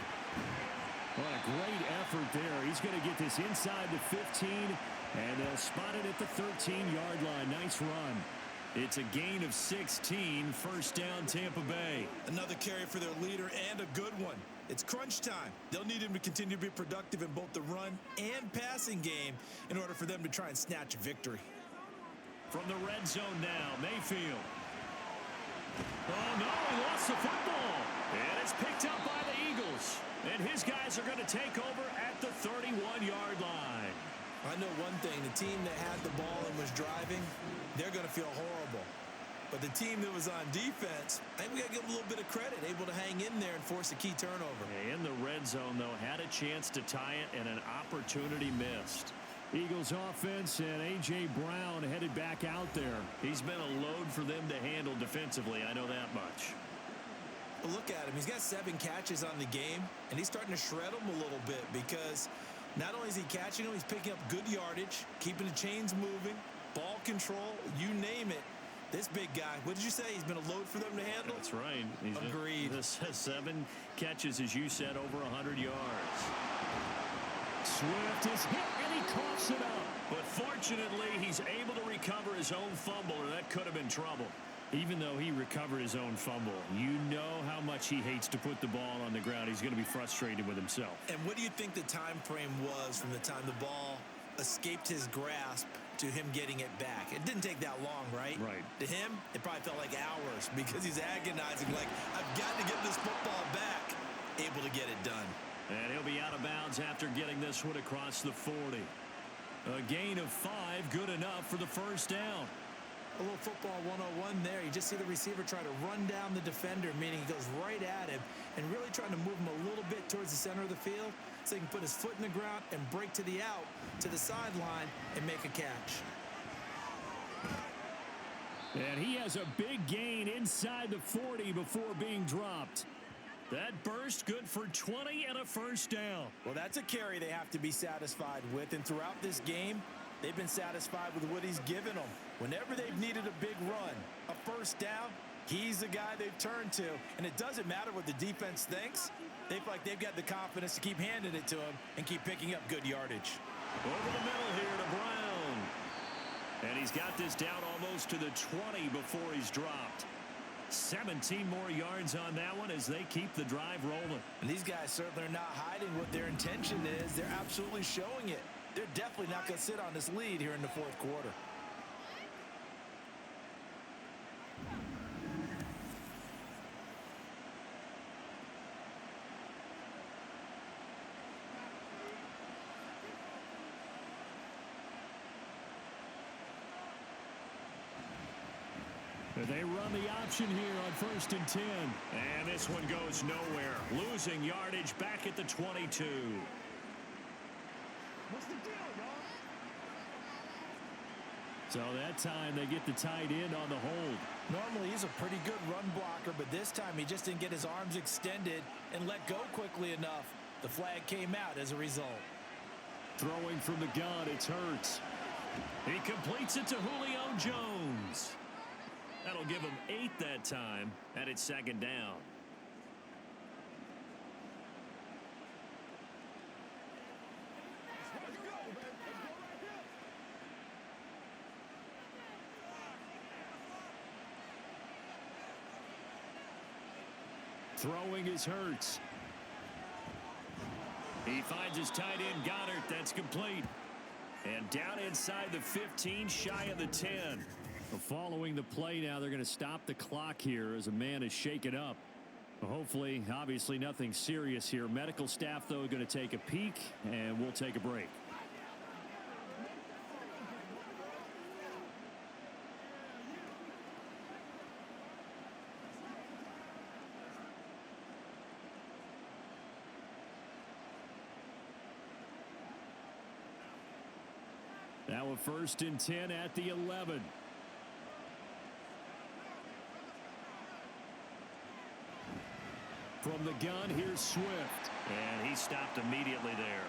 What a great effort there. He's going to get this inside the 15, and they'll spot it at the 13-yard line. Nice run. It's a gain of 16. First down, Tampa Bay. Another carry for their leader and a good one. It's crunch time. They'll need him to continue to be productive in both the run and passing game in order for them to try and snatch a victory. From the red zone now, Mayfield. Oh, no, he lost the football. And it's picked up by the Eagles. And his guys are going to take over at the 31-yard line. I know one thing. The team that had the ball and was driving, they're going to feel horrible. But the team that was on defense, I think we got to give them a little bit of credit, able to hang in there and force a key turnover. In the red zone, though, had a chance to tie it and an opportunity missed. Eagles offense and A.J. Brown headed back out there. He's been a load for them to handle defensively. I know that much. But look at him. He's got 7 catches on the game, and he's starting to shred them a little bit because not only is he catching them, he's picking up good yardage, keeping the chains moving, ball control, you name it. This big guy, what did you say? He's been a load for them to handle? That's right. Agreed. This has 7 catches, as you said, over 100 yards. Swift is hit, and he coughs it up. But fortunately, he's able to recover his own fumble, or that could have been trouble. Even though he recovered his own fumble, you know how much he hates to put the ball on the ground. He's going to be frustrated with himself. And what do you think the time frame was from the time the ball escaped his grasp to him getting it back? It didn't take that long, right? Right. To him, it probably felt like hours because he's agonizing, like, I've got to get this football back. Able to get it done. And he'll be out of bounds after getting this one across the 40. A gain of 5, good enough for the first down. A little football 101 there. You just see the receiver try to run down the defender, meaning he goes right at him and really trying to move him a little bit towards the center of the field so he can put his foot in the ground and break to the out, to the sideline, and make a catch. And he has a big gain inside the 40 before being dropped. That burst good for 20 and a first down. Well, that's a carry they have to be satisfied with, and throughout this game, they've been satisfied with what he's given them. Whenever they've needed a big run, a first down, he's the guy they've turned to. And it doesn't matter what the defense thinks. They feel like they've got the confidence to keep handing it to him and keep picking up good yardage. Over the middle here to Brown. And he's got this down almost to the 20 before he's dropped. 17 more yards on that one as they keep the drive rolling. And these guys certainly are not hiding what their intention is. They're absolutely showing it. They're definitely not going to sit on this lead here in the fourth quarter. They run the option here on 1st and 10. And this one goes nowhere. Losing yardage back at the 22. What's the deal, y'all? So that time they get the tight end on the hold. Normally he's a pretty good run blocker, but this time he just didn't get his arms extended and let go quickly enough. The flag came out as a result. Throwing from the gun, it's Hurts. He completes it to Julio Jones. That'll give him 8 that time, and it's 2nd down. Throwing is Hurts. He finds his tight end, Goddard. That's complete. And down inside the 15, shy of the 10. Following the play now, they're going to stop the clock here as a man is shaken up. Hopefully, obviously nothing serious here. Medical staff, though, going to take a peek, and we'll take a break. Now a 1st and 10 at the 11. From the gun, here's Swift. And he stopped immediately there.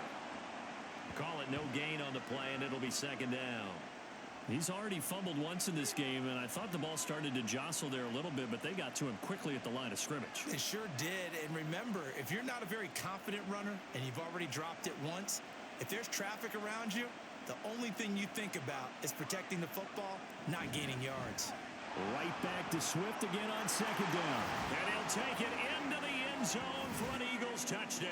Call it no gain on the play, and it'll be 2nd down. He's already fumbled once in this game, and I thought the ball started to jostle there a little bit, but they got to him quickly at the line of scrimmage. They sure did. And remember, if you're not a very confident runner and you've already dropped it once, if there's traffic around you, the only thing you think about is protecting the football, not gaining yards. Right back to Swift again on 2nd down. And he'll take it into the end zone for an Eagles touchdown.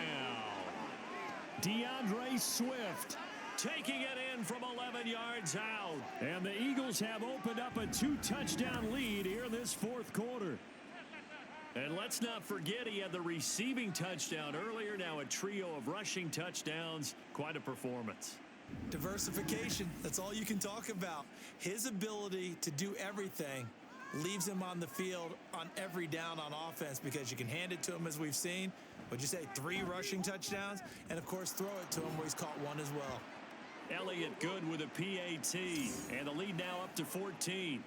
DeAndre Swift taking it in from 11 yards out. And the Eagles have opened up a 2-touchdown lead here in this 4th quarter. And let's not forget he had the receiving touchdown earlier. Now a trio of rushing touchdowns. Quite a performance. Diversification, that's all you can talk about. His ability to do everything leaves him on the field on every down on offense because you can hand it to him as we've seen. Would you say 3 rushing touchdowns? And, of course, throw it to him where he's caught 1 as well. Elliott good with a PAT. And the lead now up to 14.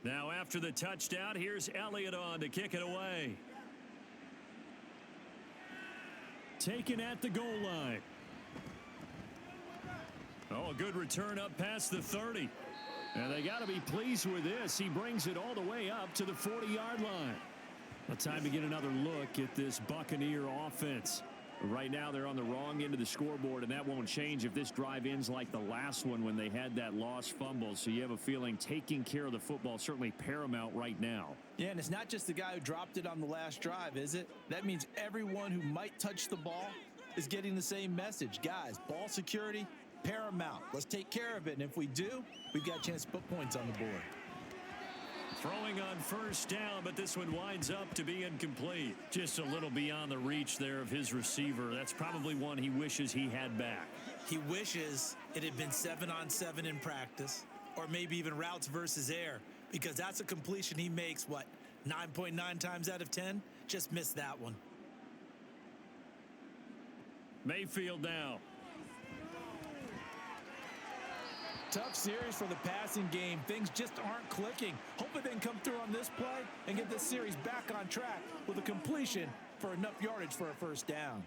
Now after the touchdown, here's Elliott on to kick it away. Taken at the goal line. Oh, a good return up past the 30. And they got to be pleased with this. He brings it all the way up to the 40-yard line. Well, time to get another look at this Buccaneer offense. Right now, they're on the wrong end of the scoreboard, and that won't change if this drive ends like the last one when they had that lost fumble. So you have a feeling taking care of the football certainly paramount right now. Yeah, and it's not just the guy who dropped it on the last drive, is it? That means everyone who might touch the ball is getting the same message. Guys, ball security, paramount. Let's take care of it, and if we do, we've got a chance to put points on the board. Throwing on first down, but this one winds up to be incomplete. Just a little beyond the reach there of his receiver. That's probably one he wishes he had back. He wishes it had been 7-on-7 in practice, or maybe even routes versus air, because that's a completion he makes, 9.9 times out of 10? Just missed that one. Mayfield now. Tough series for the passing game. Things just aren't clicking. Hoping they can come through on this play and get this series back on track with a completion for enough yardage for a first down.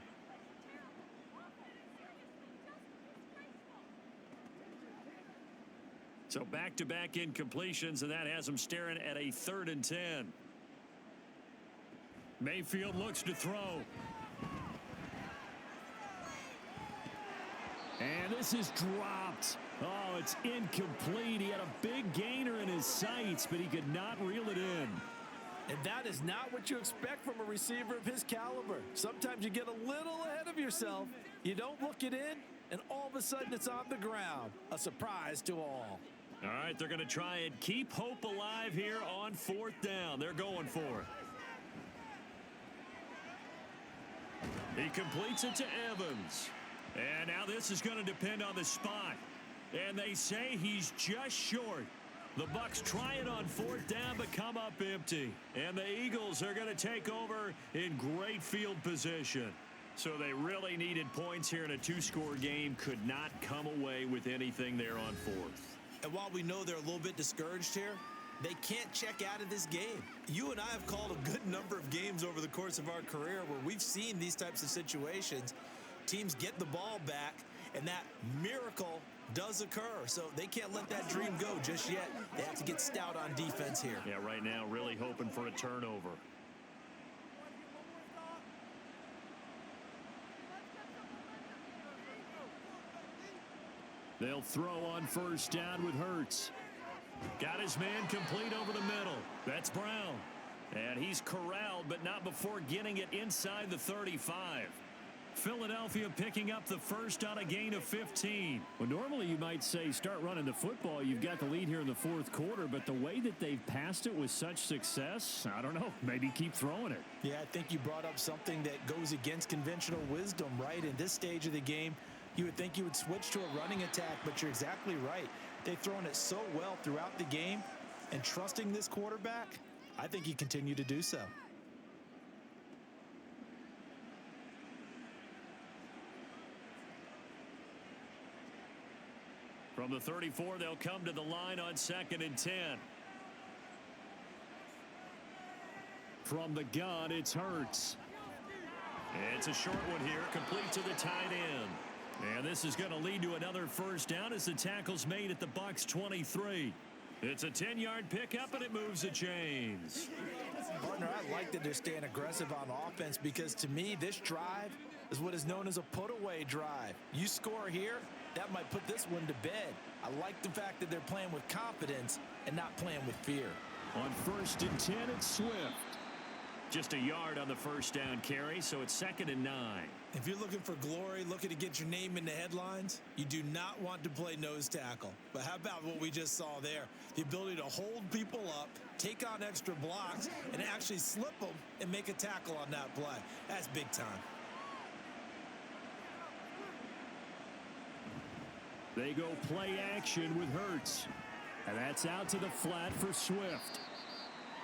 So back-to-back incompletions, and that has him staring at a 3rd and 10. Mayfield looks to throw. And this is dropped. Oh, it's incomplete. He had a big gainer in his sights, but he could not reel it in. And that is not what you expect from a receiver of his caliber. Sometimes you get a little ahead of yourself. You don't look it in, and all of a sudden it's on the ground. A surprise to all. All right, they're going to try and keep hope alive here on 4th down. They're going for it. He completes it to Evans. And now this is going to depend on the spot. And they say he's just short. The Bucs try it on 4th down, but come up empty. And the Eagles are going to take over in great field position. So they really needed points here in a 2-score game. Could not come away with anything there on 4th. And while we know they're a little bit discouraged here, they can't check out of this game. You and I have called a good number of games over the course of our career where we've seen these types of situations. Teams get the ball back, and that miracle does occur. So they can't let that dream go just yet. They have to get stout on defense here. Yeah, right now really hoping for a turnover. They'll throw on 1st down with Hurts. Got his man complete over the middle. That's Brown. And he's corralled, but not before getting it inside the 35. Philadelphia picking up the first on a gain of 15. Well, normally you might say start running the football. You've got the lead here in the 4th quarter, but the way that they've passed it with such success, I don't know, maybe keep throwing it. Yeah, I think you brought up something that goes against conventional wisdom, right? In this stage of the game, you would think you would switch to a running attack, but you're exactly right. They've thrown it so well throughout the game, and trusting this quarterback, I think you continue to do so. From the 34, they'll come to the line on 2nd and 10. From the gun, it's Hurts. It's a short one here, complete to the tight end. And this is going to lead to another first down as the tackle's made at the Bucs 23. It's a 10-yard pickup, and it moves the chains. Partner, I like that they're staying aggressive on offense because, to me, this drive is what is known as a put-away drive. You score here, that might put this one to bed. I like the fact that they're playing with confidence and not playing with fear. On 1st and 10, it's Swift. Just a yard on the first down carry, so it's 2nd and 9. If you're looking for glory, looking to get your name in the headlines, you do not want to play nose tackle. But how about what we just saw there? The ability to hold people up, take on extra blocks, and actually slip them and make a tackle on that play. That's big time. They go play action with Hurts. And that's out to the flat for Swift.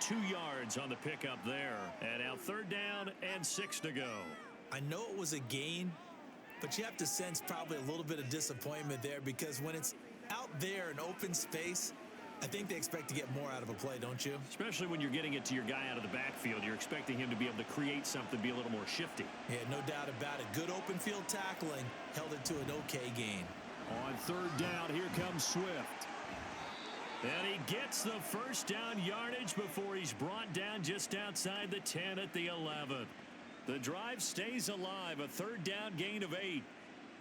2 yards on the pickup there. And now 3rd down and 6 to go. I know it was a gain, but you have to sense probably a little bit of disappointment there because when it's out there in open space, I think they expect to get more out of a play, don't you? Especially when you're getting it to your guy out of the backfield. You're expecting him to be able to create something, be a little more shifty. Yeah, no doubt about it. Good open field tackling held it to an okay gain. On 3rd down, here comes Swift. And he gets the first down yardage before he's brought down just outside the 10 at the 11. The drive stays alive. A third down gain of 8.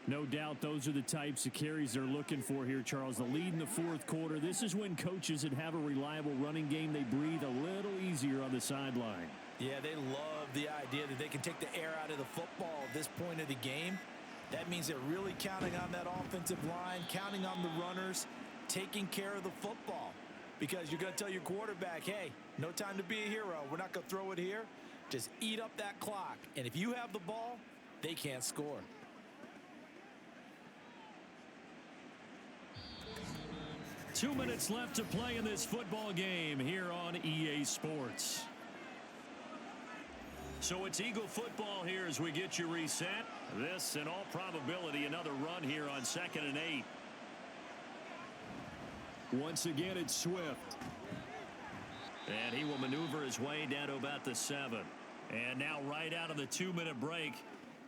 No doubt those are the types of carries they're looking for here, Charles. The lead in the fourth quarter. This is when coaches that have a reliable running game, they breathe a little easier on the sideline. Yeah, they love the idea that they can take the air out of the football at this point of the game. That means they're really counting on that offensive line, counting on the runners, taking care of the football. Because you're going to tell your quarterback, hey, no time to be a hero. We're not going to throw it here. Just eat up that clock. And if you have the ball, they can't score. Two minutes left to play in this football game here on EA Sports. So it's Eagle football here as we get you reset. This, in all probability, another run here on 2nd and 8. Once again, it's Swift. And he will maneuver his way down to about the 7. And now right out of the 2-minute break,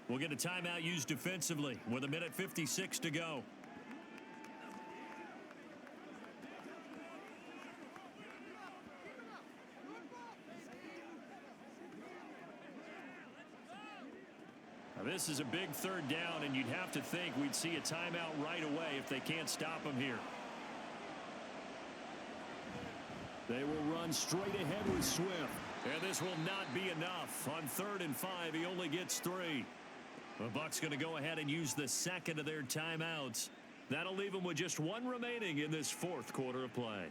we'll get a timeout used defensively with 1:56 to go. Now, this is a big third down, and you'd have to think we'd see a timeout right away if they can't stop him here. They will run straight ahead with Swift. And this will not be enough. On 3rd and 5, he only gets 3. The Bucs going to go ahead and use the second of their timeouts. That'll leave them with just 1 remaining in this fourth quarter of play.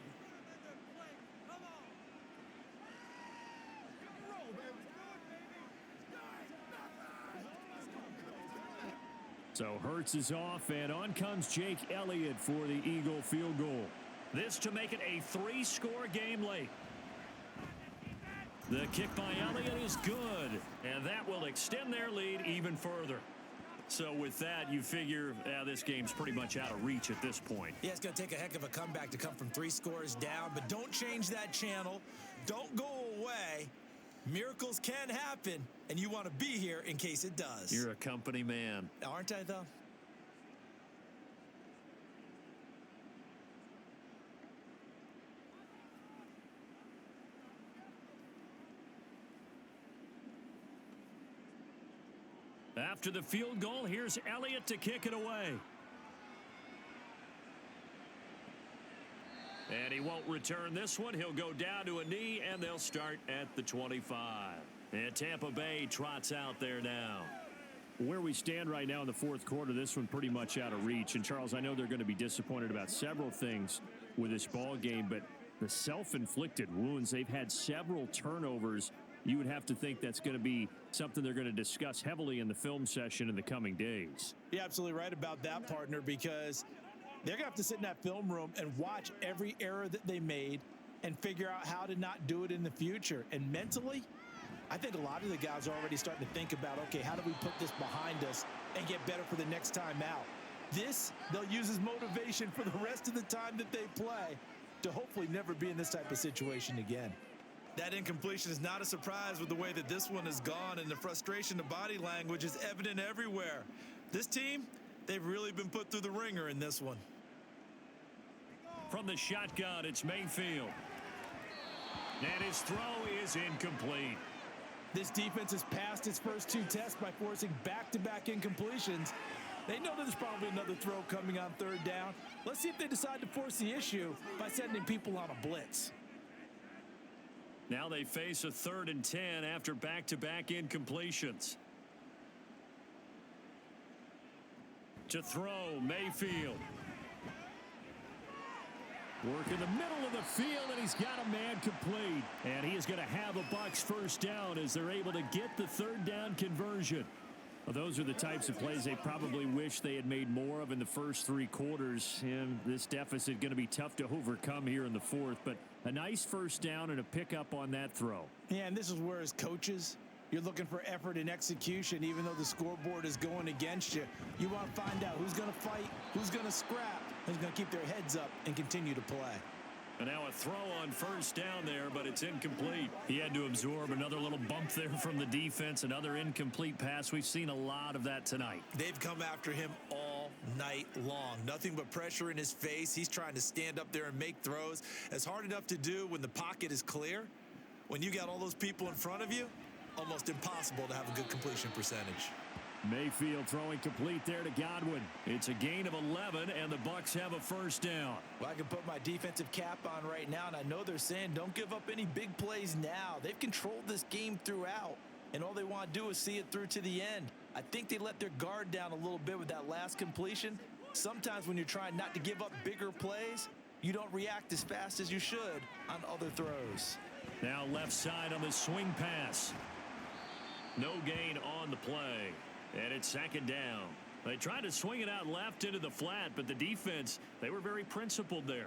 So Hurts is off, and on comes Jake Elliott for the Eagle field goal. This to make it a 3-score game late. The kick by Elliott is good, and that will extend their lead even further. So with that, you figure this game's pretty much out of reach at this point. Yeah, it's going to take a heck of a comeback to come from 3 scores down, but don't change that channel. Don't go away. Miracles can happen, and you want to be here in case it does. You're a company man. Aren't I, though? After the field goal, here's Elliott to kick it away. And he won't return this one. He'll go down to a knee, and they'll start at the 25. And Tampa Bay trots out there now. Where we stand right now in the fourth quarter, this one pretty much out of reach. And, Charles, I know they're going to be disappointed about several things with this ball game, but the self-inflicted wounds, they've had several turnovers. You would have to think that's going to be something they're going to discuss heavily in the film session in the coming days. You're absolutely right about that, partner, because they're going to have to sit in that film room and watch every error that they made and figure out how to not do it in the future. And mentally, I think a lot of the guys are already starting to think about, okay, how do we put this behind us and get better for the next time out? This, they'll use as motivation for the rest of the time that they play to hopefully never be in this type of situation again. That incompletion is not a surprise with the way that this one has gone, and the frustration, the body language is evident everywhere. This team, they've really been put through the ringer in this one. From the shotgun, it's Mayfield. And his throw is incomplete. This defense has passed its first 2 tests by forcing back-to-back incompletions. They know there's probably another throw coming on 3rd down. Let's see if they decide to force the issue by sending people on a blitz. Now they face a 3rd and 10 after back-to-back incompletions. To throw, Mayfield. Work in the middle of the field, and he's got a man complete. And he is going to have a Bucs first down as they're able to get the 3rd down conversion. Well, those are the types of plays they probably wish they had made more of in the first 3 quarters. And this deficit going to be tough to overcome here in the fourth. But a nice first down and a pickup on that throw. Yeah, and this is where as coaches, you're looking for effort and execution. Even though the scoreboard is going against you, you want to find out who's going to fight, who's going to scrap, who's going to keep their heads up and continue to play. And now a throw on first down there, but it's incomplete. He had to absorb another little bump there from the defense, another incomplete pass. We've seen a lot of that tonight. They've come after him all night long. Nothing but pressure in his face. He's trying to stand up there and make throws. It's hard enough to do when the pocket is clear. When you got all those people in front of you, almost impossible to have a good completion percentage. Mayfield throwing complete there to Godwin. It's a gain of 11, and the Bucs have a first down. Well, I can put my defensive cap on right now, and I know they're saying don't give up any big plays now. They've controlled this game throughout, and all they want to do is see it through to the end. I think they let their guard down a little bit with that last completion. Sometimes when you're trying not to give up bigger plays, you don't react as fast as you should on other throws. Now left side on the swing pass. No gain on the play. And it's second down. They tried to swing it out left into the flat, but the defense, they were very principled there.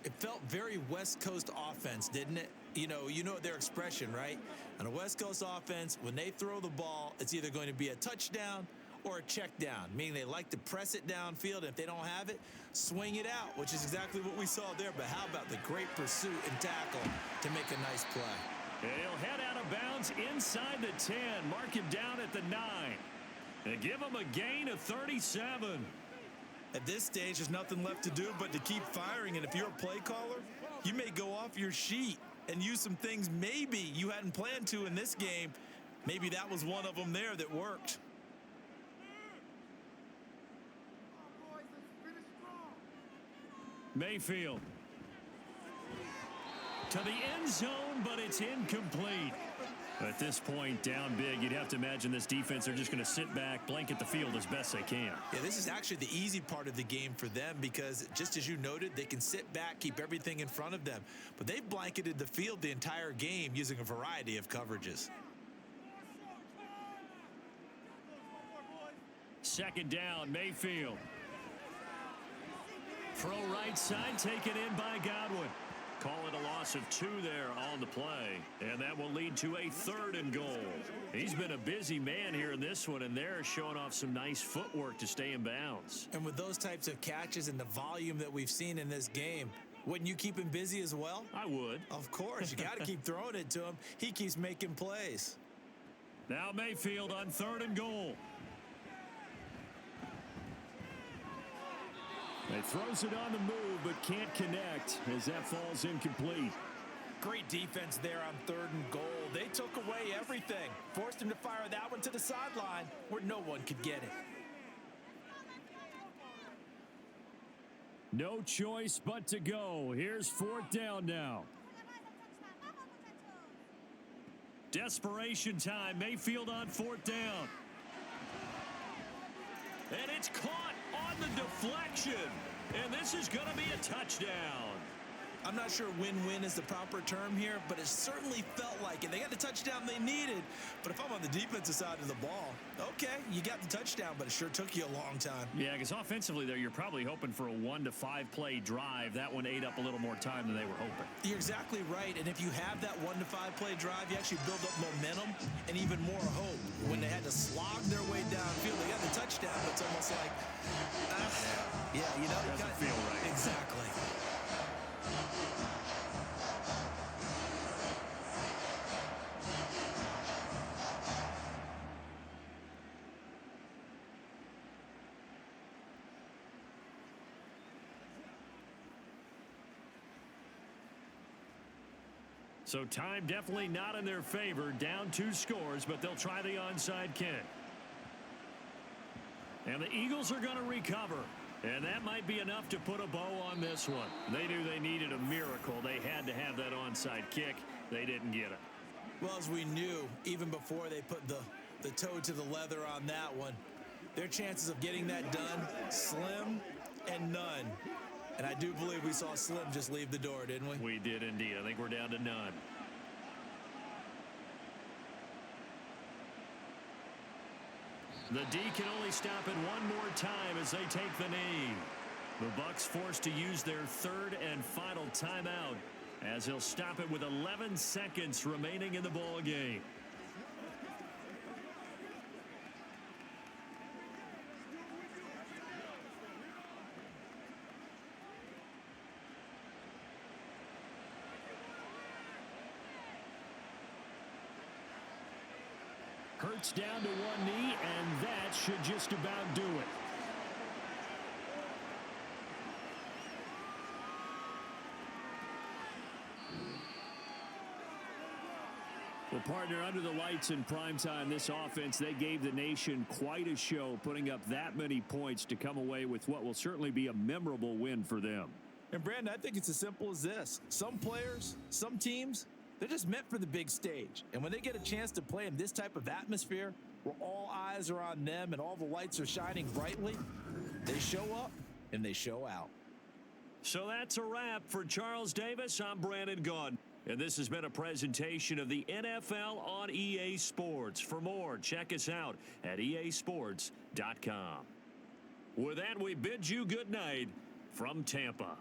It felt very West Coast offense, didn't it? You know their expression, right? On a West Coast offense, when they throw the ball, it's either going to be a touchdown or a check down, meaning they like to press it downfield, and if they don't have it, swing it out, which is exactly what we saw there. But how about the great pursuit and tackle to make a nice play? And he'll head out of bounds inside the 10, mark him down at the 9. And give him a gain of 37. At this stage, there's nothing left to do but to keep firing. And if you're a play caller, you may go off your sheet and use some things maybe you hadn't planned to in this game. Maybe that was one of them there that worked. Mayfield to the end zone, but it's incomplete. At this point, down big, you'd have to imagine this defense are just going to sit back, blanket the field as best they can. Yeah, this is actually the easy part of the game for them because, just as you noted, they can sit back, keep everything in front of them. But they've blanketed the field the entire game using a variety of coverages. Second down, Mayfield. Throw right side, taken in by Godwin. Call it a loss of 2 there on the play, and that will lead to a 3rd and goal. He's been a busy man here in this one, and they're showing off some nice footwork to stay in bounds. And with those types of catches and the volume that we've seen in this game, wouldn't you keep him busy as well? I would. Of course. You got to keep throwing it to him. He keeps making plays. Now Mayfield on 3rd and goal. He throws it on the move, but can't connect as that falls incomplete. Great defense there on 3rd and goal. They took away everything. Forced him to fire that one to the sideline where no one could get it. No choice but to go. Here's 4th down now. Desperation time. Mayfield on 4th down. And it's caught on the deflection. And this is going to be a touchdown. I'm not sure win-win is the proper term here, but it certainly felt like it. They got the touchdown they needed, but if I'm on the defensive side of the ball, okay, you got the touchdown, but it sure took you a long time. Yeah, because offensively there, you're probably hoping for a 1 to 5 play drive. That one ate up a little more time than they were hoping. You're exactly right, and if you have that 1 to 5 play drive, you actually build up momentum and even more hope. When they had to slog their way downfield, they got the touchdown, but it's almost like, yeah, you know, doesn't feel right. Exactly. So time definitely not in their favor. Down 2 scores, but they'll try the onside kick. And the Eagles are going to recover. And that might be enough to put a bow on this one. They knew they needed a miracle. They had to have that onside kick. They didn't get it. Well, as we knew, even before they put the toe to the leather on that one, their chances of getting that done, slim and none. And I do believe we saw Slim just leave the door, didn't we? We did indeed. I think we're down to none. The D can only stop it one more time as they take the knee. The Bucs forced to use their 3rd and final timeout as he'll stop it with 11 seconds remaining in the ball game. Hurts down to one knee, and that should just about do it. Well, Well, partner, under the lights in primetime, this offense, they gave the nation quite a show, putting up that many points to come away with what will certainly be a memorable win for them. And, Brandon, I think it's as simple as this. Some players, some teams, they're just meant for the big stage. And when they get a chance to play in this type of atmosphere where all eyes are on them and all the lights are shining brightly, they show up and they show out. So that's a wrap for Charles Davis. I'm Brandon Gaudin. And this has been a presentation of the NFL on EA Sports. For more, check us out at easports.com. With that, we bid you good night from Tampa.